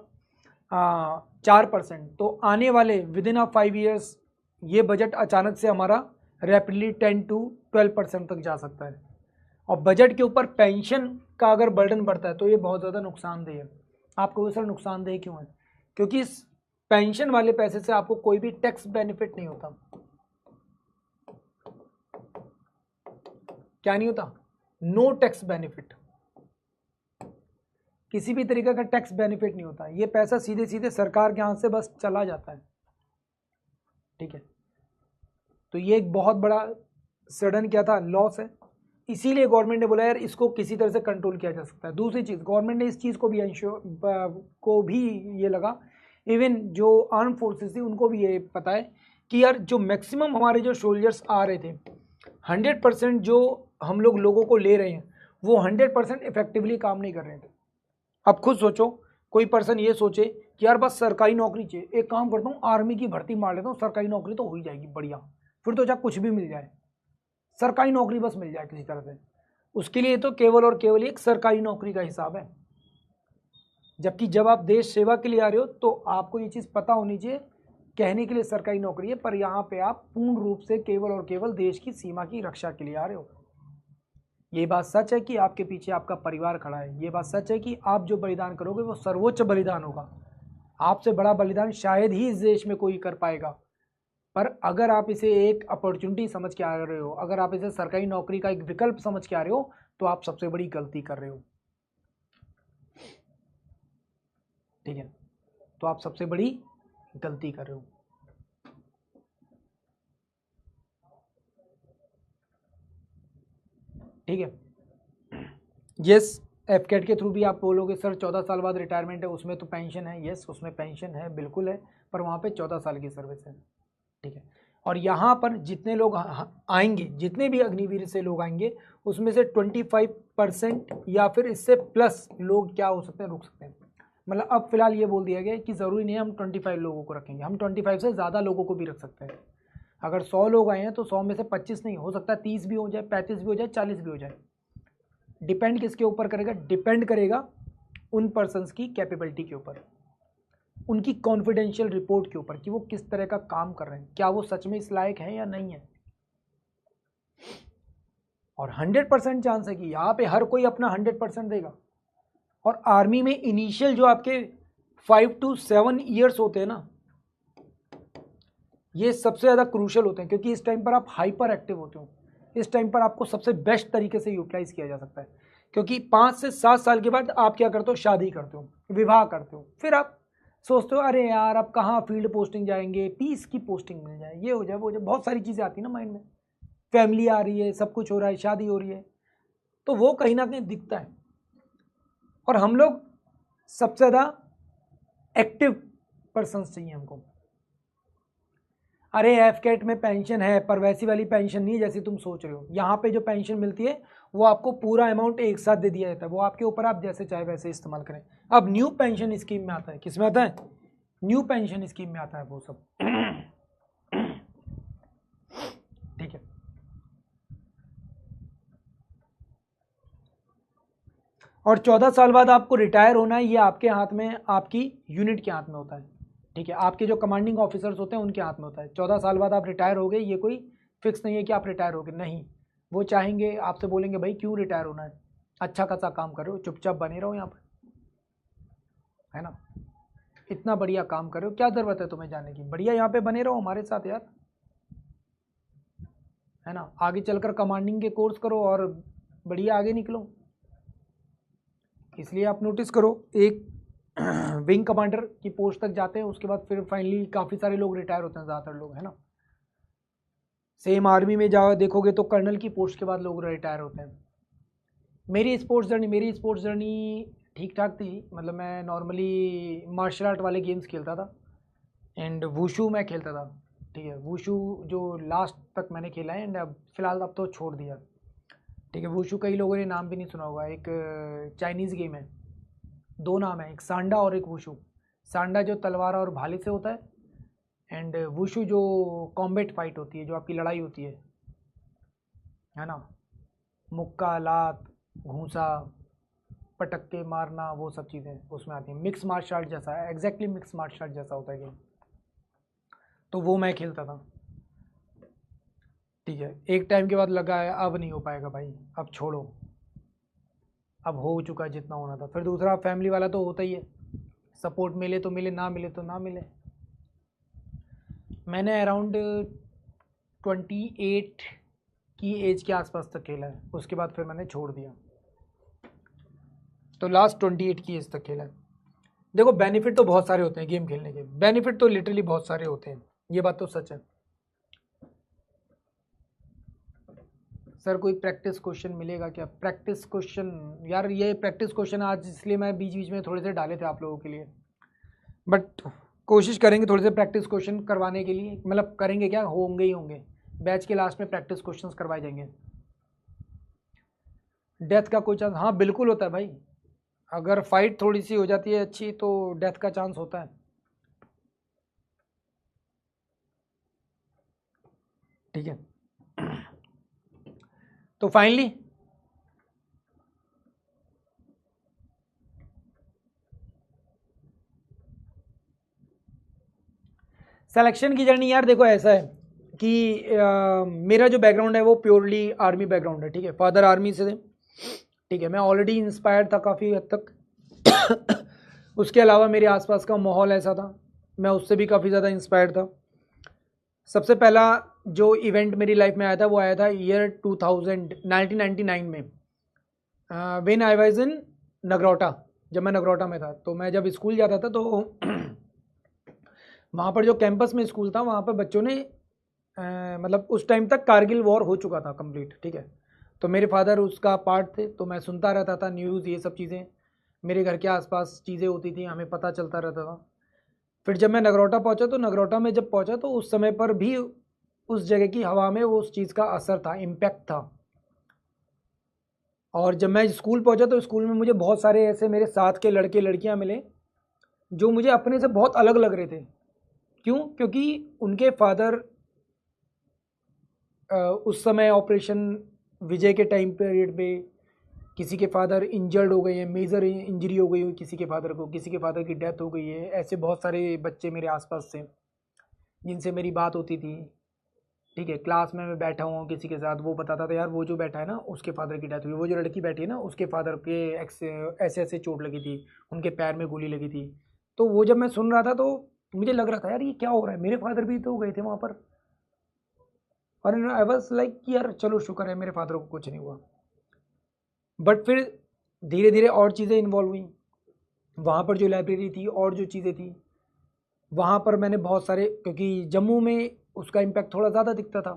4%, तो आने वाले विद इन 5 ईयर्स ये बजट अचानक से हमारा रैपिडली 10 to 12% तक जा सकता है। और बजट के ऊपर पेंशन का अगर बर्डन बढ़ता है तो ये बहुत ज़्यादा नुकसानदेह है। आपको सर नुकसानदेह क्यों है, क्योंकि इस पेंशन वाले पैसे से आपको कोई भी टैक्स बेनिफिट नहीं होता। क्या नहीं होता, नो टैक्स बेनिफिट। किसी भी तरीके का टैक्स बेनिफिट नहीं होता, ये पैसा सीधे सीधे सरकार के हाथ से बस चला जाता है। ठीक है, तो ये एक बहुत बड़ा सडन क्या था, लॉस है। इसीलिए गवर्नमेंट ने बोला यार इसको किसी तरह से कंट्रोल किया जा सकता है। दूसरी चीज़, गवर्नमेंट ने इस चीज़ को भी को भी ये लगा, इवन जो आर्म फोर्सेस थी उनको भी ये पता है कि यार जो मैक्सिमम हमारे जो सोल्जर्स आ रहे थे, 100% जो हम लोगों को ले रहे हैं वो 100% इफेक्टिवली काम नहीं कर रहे थे। अब खुद सोचो, कोई पर्सन ये सोचे कि यार बस सरकारी नौकरी चाहिए, एक काम करता हूँ आर्मी की भर्ती मार लेता हूँ, सरकारी नौकरी तो हो ही जाएगी बढ़िया, फिर तो चाहे कुछ भी मिल जाए, सरकारी नौकरी बस मिल जाए किसी तरह से। उसके लिए तो केवल और केवल एक सरकारी नौकरी का हिसाब है। जबकि जब आप देश सेवा के लिए आ रहे हो तो आपको ये चीज़ पता होनी चाहिए, कहने के लिए सरकारी नौकरी है, पर यहाँ पे आप पूर्ण रूप से केवल और केवल देश की सीमा की रक्षा के लिए आ रहे हो। ये बात सच है कि आपके पीछे आपका परिवार खड़ा है, ये बात सच है कि आप जो बलिदान करोगे वो सर्वोच्च बलिदान होगा। आपसे बड़ा बलिदान शायद ही इस देश में कोई कर पाएगा। पर अगर आप इसे एक अपॉर्चुनिटी समझ के आ रहे हो, अगर आप इसे सरकारी नौकरी का एक विकल्प समझ के आ रहे हो, तो आप सबसे बड़ी गलती कर रहे हो। ठीक है, तो आप सबसे बड़ी गलती कर रहे हो। ठीक है, यस, एफकेट के थ्रू भी आप बोलोगे सर 14 साल बाद रिटायरमेंट है, उसमें तो पेंशन है। यस, उसमें पेंशन है, बिल्कुल है, पर वहाँ पे 14 साल की सर्विस है। ठीक है, और यहाँ पर जितने लोग आएंगे, जितने भी अग्निवीर से लोग आएंगे, उसमें से 25% या फिर इससे प्लस लोग क्या हो सकते हैं, रुक सकते हैं। मतलब अब फिलहाल ये बोल दिया गया है कि ज़रूरी नहीं है हम 25 लोगों को रखेंगे, हम 25 से ज़्यादा लोगों को भी रख सकते हैं। अगर 100 लोग आए हैं तो 100 में से 25 नहीं, हो सकता है 30 भी हो जाए, 35 भी हो जाए, 40 भी हो जाए। डिपेंड किसके ऊपर करेगा, डिपेंड करेगा उन पर्सन्स की कैपेबिलिटी के ऊपर, उनकी कॉन्फिडेंशियल रिपोर्ट के ऊपर कि वो किस तरह का काम कर रहे हैं, क्या वो सच में इस लायक है या नहीं है। और 100% चांस है कि यहाँ पे हर कोई अपना 100% देगा। और आर्मी में इनिशियल जो आपके 5 to 7 ईयर्स होते हैं ना, ये सबसे ज़्यादा क्रूशल होते हैं, क्योंकि इस टाइम पर आप हाइपर एक्टिव होते हो, इस टाइम पर आपको सबसे बेस्ट तरीके से यूटिलाइज किया जा सकता है। क्योंकि 5 से 7 साल के बाद आप क्या करते हो, शादी करते हो, विवाह करते हो, फिर आप सोचते हो अरे यार अब कहाँ फील्ड पोस्टिंग जाएंगे, पीस की पोस्टिंग मिल जाए, ये हो जाए, वो हो जाए, बहुत सारी चीज़ें आती है ना माइंड में, फैमिली आ रही है, सब कुछ हो रहा है, शादी हो रही है, तो वो कहीं ना कहीं दिखता है। और हम लोग सबसे ज़्यादा एक्टिव पर्सन्स चाहिए हमको। अरे एफकेट में पेंशन है, पर वैसी वाली पेंशन नहीं है जैसी तुम सोच रहे हो। यहाँ पे जो पेंशन मिलती है वो आपको पूरा अमाउंट एक साथ दे दिया जाता है, वो आपके ऊपर, आप जैसे चाहे वैसे इस्तेमाल करें। अब न्यू पेंशन स्कीम में आता है, किस में आता है, न्यू पेंशन स्कीम में आता है वो सब। ठीक है, और 14 साल बाद आपको रिटायर होना है, ये आपके हाथ में, आपकी यूनिट के हाथ में होता है। ठीक है, आपके जो कमांडिंग ऑफिसर्स होते हैं उनके हाथ में होता है। 14 साल बाद आप रिटायर हो गए, ये कोई फिक्स नहीं है कि आप रिटायर हो गए, नहीं, वो चाहेंगे, आपसे बोलेंगे भाई क्यों रिटायर होना है, अच्छा खासा काम करो, चुपचाप बने रहो यहाँ पर, है ना, इतना बढ़िया काम कर रहे हो, क्या ज़रूरत है तुम्हें जाने की, बढ़िया यहाँ पे बने रहो हमारे साथ यार, है ना, आगे चलकर कमांडिंग के कोर्स करो और बढ़िया आगे निकलो। इसलिए आप नोटिस करो, एक विंग कमांडर की पोस्ट तक जाते हैं, उसके बाद फिर फाइनली काफ़ी सारे लोग रिटायर होते हैं, ज़्यादातर लोग, है ना। सेम आर्मी में जाओ देखोगे तो कर्नल की पोस्ट के बाद लोग रिटायर होते हैं। मेरी स्पोर्ट्स जर्नी ठीक ठाक थी, मतलब मैं नॉर्मली मार्शल आर्ट वाले गेम्स खेलता था, एंड वुशू मैं खेलता था। ठीक है, वुशू जो लास्ट तक मैंने खेला है, एंड अब फिलहाल अब तो छोड़ दिया। ठीक है, वुशू कई लोगों ने नाम भी नहीं सुना होगा, एक चाइनीज़ गेम है, दो नाम है, एक सांडा और एक वुशू। सांडा जो तलवार और भाले से होता है, एंड वुशू जो कॉम्बैट फाइट होती है, जो आपकी लड़ाई होती है ना, मुक्का, लात, घूंसा, पटक के मारना, वो सब चीज़ें उसमें आती हैं। मिक्स मार्शल आर्ट जैसा है, एग्जैक्टली मिक्स मार्शल आर्ट जैसा होता है गेम, तो वो मैं खेलता था। ठीक है, एक टाइम के बाद लगा है अब नहीं हो पाएगा भाई, अब छोड़ो, अब हो चुका जितना होना था। फिर दूसरा फैमिली वाला तो होता ही है, सपोर्ट मिले तो मिले, ना मिले तो ना मिले। मैंने अराउंड 28 की एज के आसपास तक खेला है, उसके बाद फिर मैंने छोड़ दिया। तो लास्ट 28 की एज तक खेला है। देखो बेनिफिट तो बहुत सारे होते हैं गेम खेलने के, बेनिफिट तो लिटरली बहुत सारे होते हैं, ये बात तो सच है। सर कोई प्रैक्टिस क्वेश्चन मिलेगा क्या? प्रैक्टिस क्वेश्चन यार, ये प्रैक्टिस क्वेश्चन आज इसलिए मैं बीच बीच में थोड़े से डाले थे आप लोगों के लिए, बट कोशिश करेंगे थोड़े से प्रैक्टिस क्वेश्चन करवाने के लिए, मतलब करेंगे क्या, होंगे ही होंगे, बैच के लास्ट में प्रैक्टिस क्वेश्चंस करवाए जाएंगे। डेथ का कोई चांस? हाँ बिल्कुल होता है भाई, अगर फाइट थोड़ी सी हो जाती है अच्छी तो डेथ का चांस होता है। ठीक है, तो फाइनली सिलेक्शन की जर्नी यार देखो ऐसा है कि मेरा जो बैकग्राउंड है वो प्योरली आर्मी बैकग्राउंड है। ठीक है, फादर आर्मी से थे। ठीक है, मैं ऑलरेडी इंस्पायर्ड था काफ़ी हद तक उसके अलावा मेरे आसपास का माहौल ऐसा था, मैं उससे भी काफ़ी ज़्यादा इंस्पायर्ड था। सबसे पहला जो इवेंट मेरी लाइफ में आया था वो आया था ईयर 1999 में, when I was in Nagrota. जब मैं नगरोटा में था तो मैं जब स्कूल जाता था तो वहाँ पर जो कैंपस में स्कूल था वहाँ पर बच्चों ने मतलब उस टाइम तक कारगिल वॉर हो चुका था कंप्लीट। ठीक है, तो मेरे फादर उसका पार्ट थे, तो मैं सुनता रहता था न्यूज़, ये सब चीज़ें मेरे घर के आसपास चीज़ें होती थी, हमें पता चलता रहता था। फिर जब मैं नगरोटा पहुंचा तो नगरोटा में जब पहुंचा तो उस समय पर भी उस जगह की हवा में वो उस चीज़ का असर था, इम्पैक्ट था। और जब मैं स्कूल पहुंचा तो स्कूल में मुझे बहुत सारे ऐसे मेरे साथ के लड़के लड़कियां मिले जो मुझे अपने से बहुत अलग लग रहे थे। क्यों? क्योंकि उनके फादर उस समय ऑपरेशन विजय के टाइम पीरियड पे किसी के फादर इंजर्ड हो गए हैं, मेजर इंजरी हो गई हो किसी के फादर को, किसी के फादर की डेथ हो गई है। ऐसे बहुत सारे बच्चे मेरे आसपास थे जिनसे मेरी बात होती थी। ठीक है, क्लास में मैं बैठा हूँ किसी के साथ, वो बताता था यार वो जो बैठा है ना उसके फादर की डेथ हुई, वो जो लड़की बैठी है ना उसके फादर के ऐसे ऐसे चोट लगी थी, उनके पैर में गोली लगी थी। तो वो जब मैं सुन रहा था तो मुझे लग रहा था यार ये क्या हो रहा है, मेरे फादर भी तो गए थे वहाँ पर। और आई वाज लाइक कि यार चलो शुक्र है मेरे फादर को कुछ नहीं हुआ। बट फिर धीरे धीरे और चीज़ें इन्वॉल्व हुई वहाँ पर, जो लाइब्रेरी थी और जो चीज़ें थी वहाँ पर मैंने बहुत सारे, क्योंकि जम्मू में उसका इम्पैक्ट थोड़ा ज़्यादा दिखता था,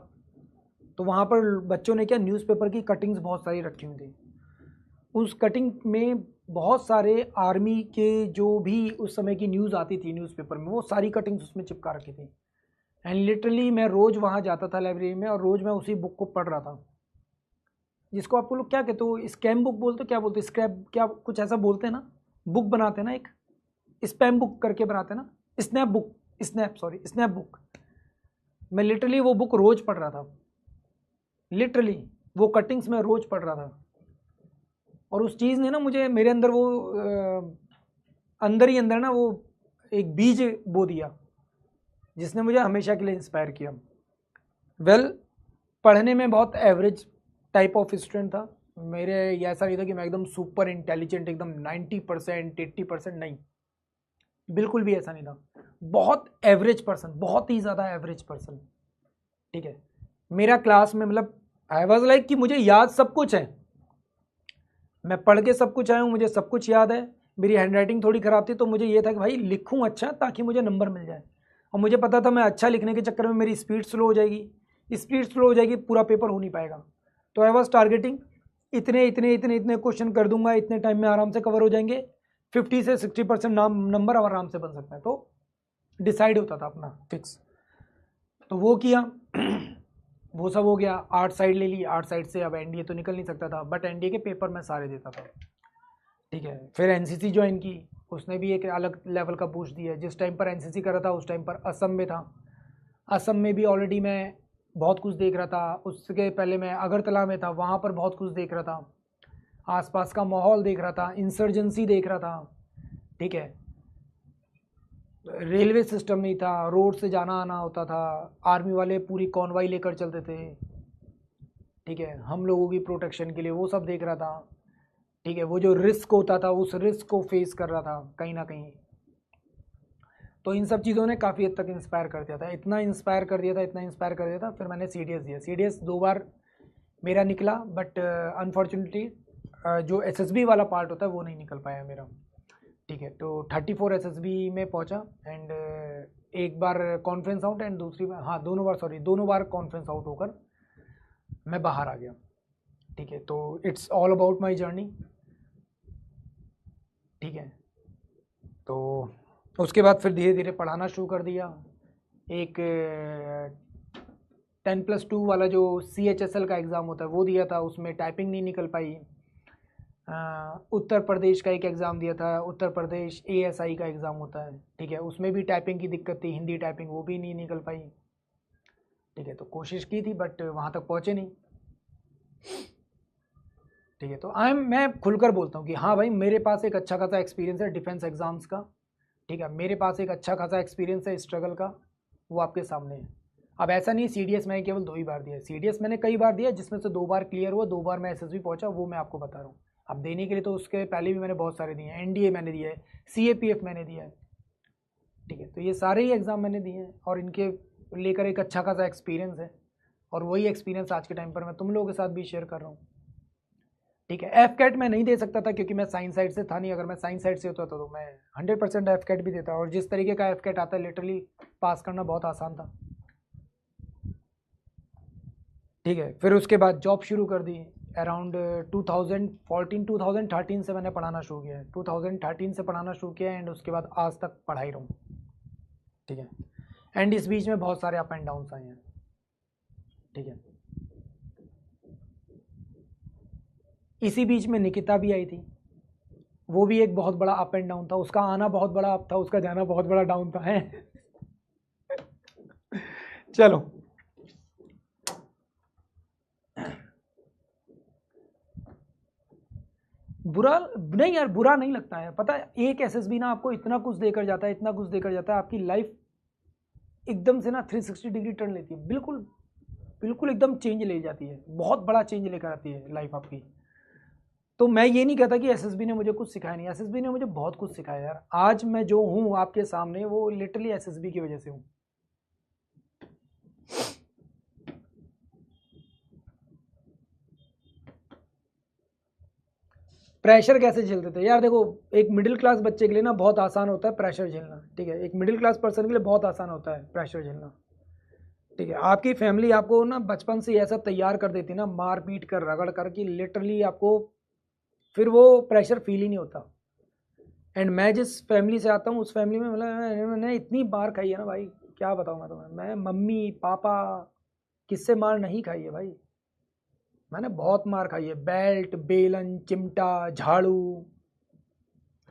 तो वहाँ पर बच्चों ने क्या न्यूज़पेपर की कटिंग्स बहुत सारी रखी हुई थी। उस कटिंग में बहुत सारे आर्मी के जो भी उस समय की न्यूज़ आती थी न्यूज़पेपर में, वो सारी कटिंग्स उसमें चिपका रखी थी। एंड लिटरली मैं रोज़ वहाँ जाता था लाइब्रेरी में और रोज़ मैं उसी बुक को पढ़ रहा था, जिसको आपको लोग क्या कहते हो, स्कैम बुक बोलते, क्या बोलते, स्क्रैप क्या कुछ ऐसा बोलते हैं ना, बुक बनाते हैं ना एक स्पैम बुक करके बनाते हैं ना, स्नैप बुक, स्नैप बुक। मैं लिटरली वो बुक रोज़ पढ़ रहा था, लिटरली वो कटिंग्स मैं रोज़ पढ़ रहा था। और उस चीज़ ने ना मुझे मेरे अंदर वो अंदर ही अंदर ना वो एक बीज बो दिया जिसने मुझे हमेशा के लिए इंस्पायर किया। वेल पढ़ने में बहुत एवरेज टाइप ऑफ स्टूडेंट था मेरे, ऐसा नहीं था कि मैं एकदम सुपर इंटेलिजेंट एकदम 90% 80%, नहीं, बिल्कुल भी ऐसा नहीं था। बहुत एवरेज पर्सन, बहुत ही ज़्यादा एवरेज पर्सन। ठीक है, मेरा क्लास में मतलब आई वॉज लाइक कि मुझे याद सब कुछ है, मैं पढ़ के सब कुछ आया हूँ, मुझे सब कुछ याद है। मेरी हैंडराइटिंग थोड़ी ख़राब थी तो मुझे ये था कि भाई लिखूँ अच्छा ताकि मुझे नंबर मिल जाए। और मुझे पता था मैं अच्छा लिखने के चक्कर में मेरी स्पीड स्लो हो जाएगी, स्पीड स्लो हो जाएगी पूरा पेपर हो नहीं पाएगा। तो आई वॉज टारगेटिंग इतने इतने इतने इतने क्वेश्चन कर दूंगा, इतने टाइम में आराम से कवर हो जाएंगे, 50 से 60% नंबर आराम से बन सकता है। तो डिसाइड होता था अपना फिक्स, तो वो किया वो सब हो गया। आर्ट साइड ले ली, आर्ट साइड से अब एनडीए तो निकल नहीं सकता था, बट एनडीए के पेपर मैं सारे देता था। ठीक है, फिर एनसीसी ज्वाइन की, उसने भी एक अलग लेवल का बूस्ट दिया। जिस टाइम पर एनसीसी कर रहा था उस टाइम पर असम में था, असम में भी ऑलरेडी मैं बहुत कुछ देख रहा था। उसके पहले मैं अगरतला में था, वहाँ पर बहुत कुछ देख रहा था, आसपास का माहौल देख रहा था, इंसर्जेंसी देख रहा था। ठीक है, रेलवे सिस्टम नहीं था, रोड से जाना आना होता था, आर्मी वाले पूरी कॉन्वाई लेकर चलते थे। ठीक है, हम लोगों की प्रोटेक्शन के लिए, वो सब देख रहा था। ठीक है, वो जो रिस्क होता था उस रिस्क को फेस कर रहा था कहीं ना कहीं। तो इन सब चीज़ों ने काफ़ी हद तक इंस्पायर कर दिया था, इतना इंस्पायर कर दिया था, इतना इंस्पायर कर दिया था। फिर मैंने सीडीएस दिया, सीडीएस 2 बार मेरा निकला, बट अनफॉर्चुनेटली जो SSB वाला पार्ट होता है वो नहीं निकल पाया मेरा। ठीक है, तो 34 SSB में पहुंचा एंड एक बार कॉन्फ्रेंस आउट एंड दूसरी बार, हाँ दोनों बार कॉन्फ्रेंस आउट होकर मैं बाहर आ गया। ठीक है, तो it's all about my journey. ठीक है, तो उसके बाद फिर धीरे धीरे पढ़ाना शुरू कर दिया। एक 10+2 वाला जो CHSL का एग्ज़ाम होता है वो दिया था, उसमें टाइपिंग नहीं निकल पाई। उत्तर प्रदेश का एक एग्ज़ाम दिया था, उत्तर प्रदेश ASI का एग्ज़ाम होता है। ठीक है, उसमें भी टाइपिंग की दिक्कत थी, हिंदी टाइपिंग, वो भी नहीं निकल पाई। ठीक है, तो कोशिश की थी बट वहाँ तक पहुँचे नहीं। ठीक है, तो मैं खुलकर बोलता हूँ कि हाँ भाई, मेरे पास एक अच्छा खासा एक्सपीरियंस है डिफेंस एग्ज़ाम्स का। ठीक है, मेरे पास एक अच्छा खासा एक्सपीरियंस है स्ट्रगल का, वो आपके सामने है। अब ऐसा नहीं CDS मैंने केवल 2 ही बार दिया, CDS मैंने कई बार दिया, जिसमें से 2 बार क्लियर हुआ, 2 बार मैं SSB पहुंचा, वो मैं आपको बता रहा हूँ। अब देने के लिए तो उसके पहले भी मैंने बहुत सारे दिए हैं, NDA मैंने दिया है, CAPF मैंने दिया है। ठीक है, तो ये सारे ही एग्ज़ाम मैंने दिए हैं और इनके लेकर एक अच्छा खासा एक्सपीरियंस है, और वही एक्सपीरियंस आज के टाइम पर मैं तुम लोगों के साथ भी शेयर कर रहा हूँ। ठीक है, FCAT मैं नहीं दे सकता था क्योंकि मैं साइंस साइड से था नहीं। अगर मैं साइंस साइड से होता तो मैं 100% FCAT भी देता, और जिस तरीके का FCAT आता है लिटरली पास करना बहुत आसान था। ठीक है, फिर उसके बाद जॉब शुरू कर दी अराउंड 2013 से मैंने पढ़ाना शुरू किया है। 2013 से पढ़ाना शुरू किया एंड उसके बाद आज तक पढ़ाई रहा हूँ। ठीक है, एंड इस बीच में बहुत सारे अप एंड डाउन्स आए हैं। ठीक है, इसी बीच में निकिता भी आई थी, वो भी एक बहुत बड़ा अप एंड डाउन था। उसका आना बहुत बड़ा अप था, उसका जाना बहुत बड़ा डाउन था है। चलो, बुरा नहीं यार, बुरा नहीं लगता है। पता है, एक SSB ना आपको इतना कुछ देकर जाता है, इतना कुछ देकर जाता है, आपकी लाइफ एकदम से ना 360 डिग्री टर्न लेती है, बिल्कुल बिल्कुल एकदम चेंज ले जाती है, बहुत बड़ा चेंज लेकर आती है लाइफ आपकी। तो मैं ये नहीं कहता कि SSB ने मुझे कुछ सिखाया नहीं, SSB ने मुझे बहुत कुछ सिखाया यार। आज मैं जो हूँ आपके सामने, वो लिटरली SSB की वजह से हूँ। प्रेशर कैसे झेलते थे यार? देखो, एक मिडिल क्लास बच्चे के लिए ना बहुत आसान होता है प्रेशर झेलना। ठीक है, एक मिडिल क्लास पर्सन के लिए बहुत आसान होता है प्रेशर झेलना। ठीक है, आपकी फैमिली आपको ना बचपन से ऐसा तैयार कर देती है ना, मार पीट कर रगड़ कर, कि लिटरली आपको फिर वो प्रेशर फील ही नहीं होता। एंड मैं जिस फैमिली से आता हूँ उस फैमिली में मतलब मैंने इतनी मार खाई है ना भाई, क्या बताऊँ मैं तुम्हें। मैं मम्मी पापा किससे मार नहीं खाई है भाई, मैंने बहुत मार खाई है। बेल्ट, बेलन, चिमटा, झाड़ू,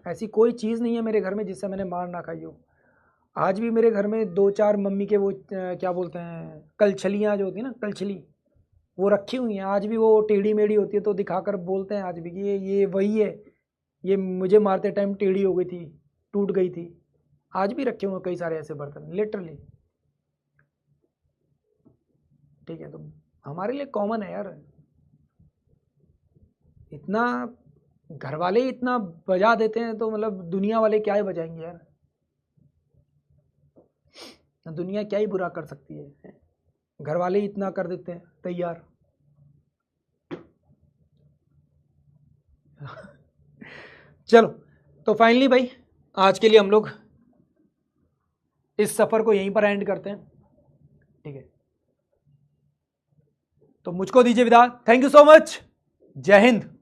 ऐसी कोई चीज़ नहीं है मेरे घर में जिससे मैंने मार ना खाई हो। आज भी मेरे घर में 2-4 मम्मी के वो क्या बोलते हैं, कलछलियाँ जो होती है ना, कलछली, वो रखी हुई हैं। आज भी वो टेढ़ी मेढ़ी होती है तो दिखाकर बोलते हैं आज भी कि ये वही है, ये मुझे मारते टाइम टेढ़ी हो गई थी, टूट गई थी। आज भी रखे हुए कई सारे ऐसे बर्तन लिटरली। ठीक है, तो हमारे लिए कॉमन है यार। इतना घर वाले ही इतना बजा देते हैं तो मतलब दुनिया वाले क्या ही बजाएंगे यार। दुनिया क्या ही बुरा कर सकती है, घर वाले ही इतना कर देते हैं तैयार। चलो, तो फाइनली भाई आज के लिए हम लोग इस सफ़र को यहीं पर एंड करते हैं। ठीक है, तो मुझको दीजिए विदा। Thank you so much. जय हिंद।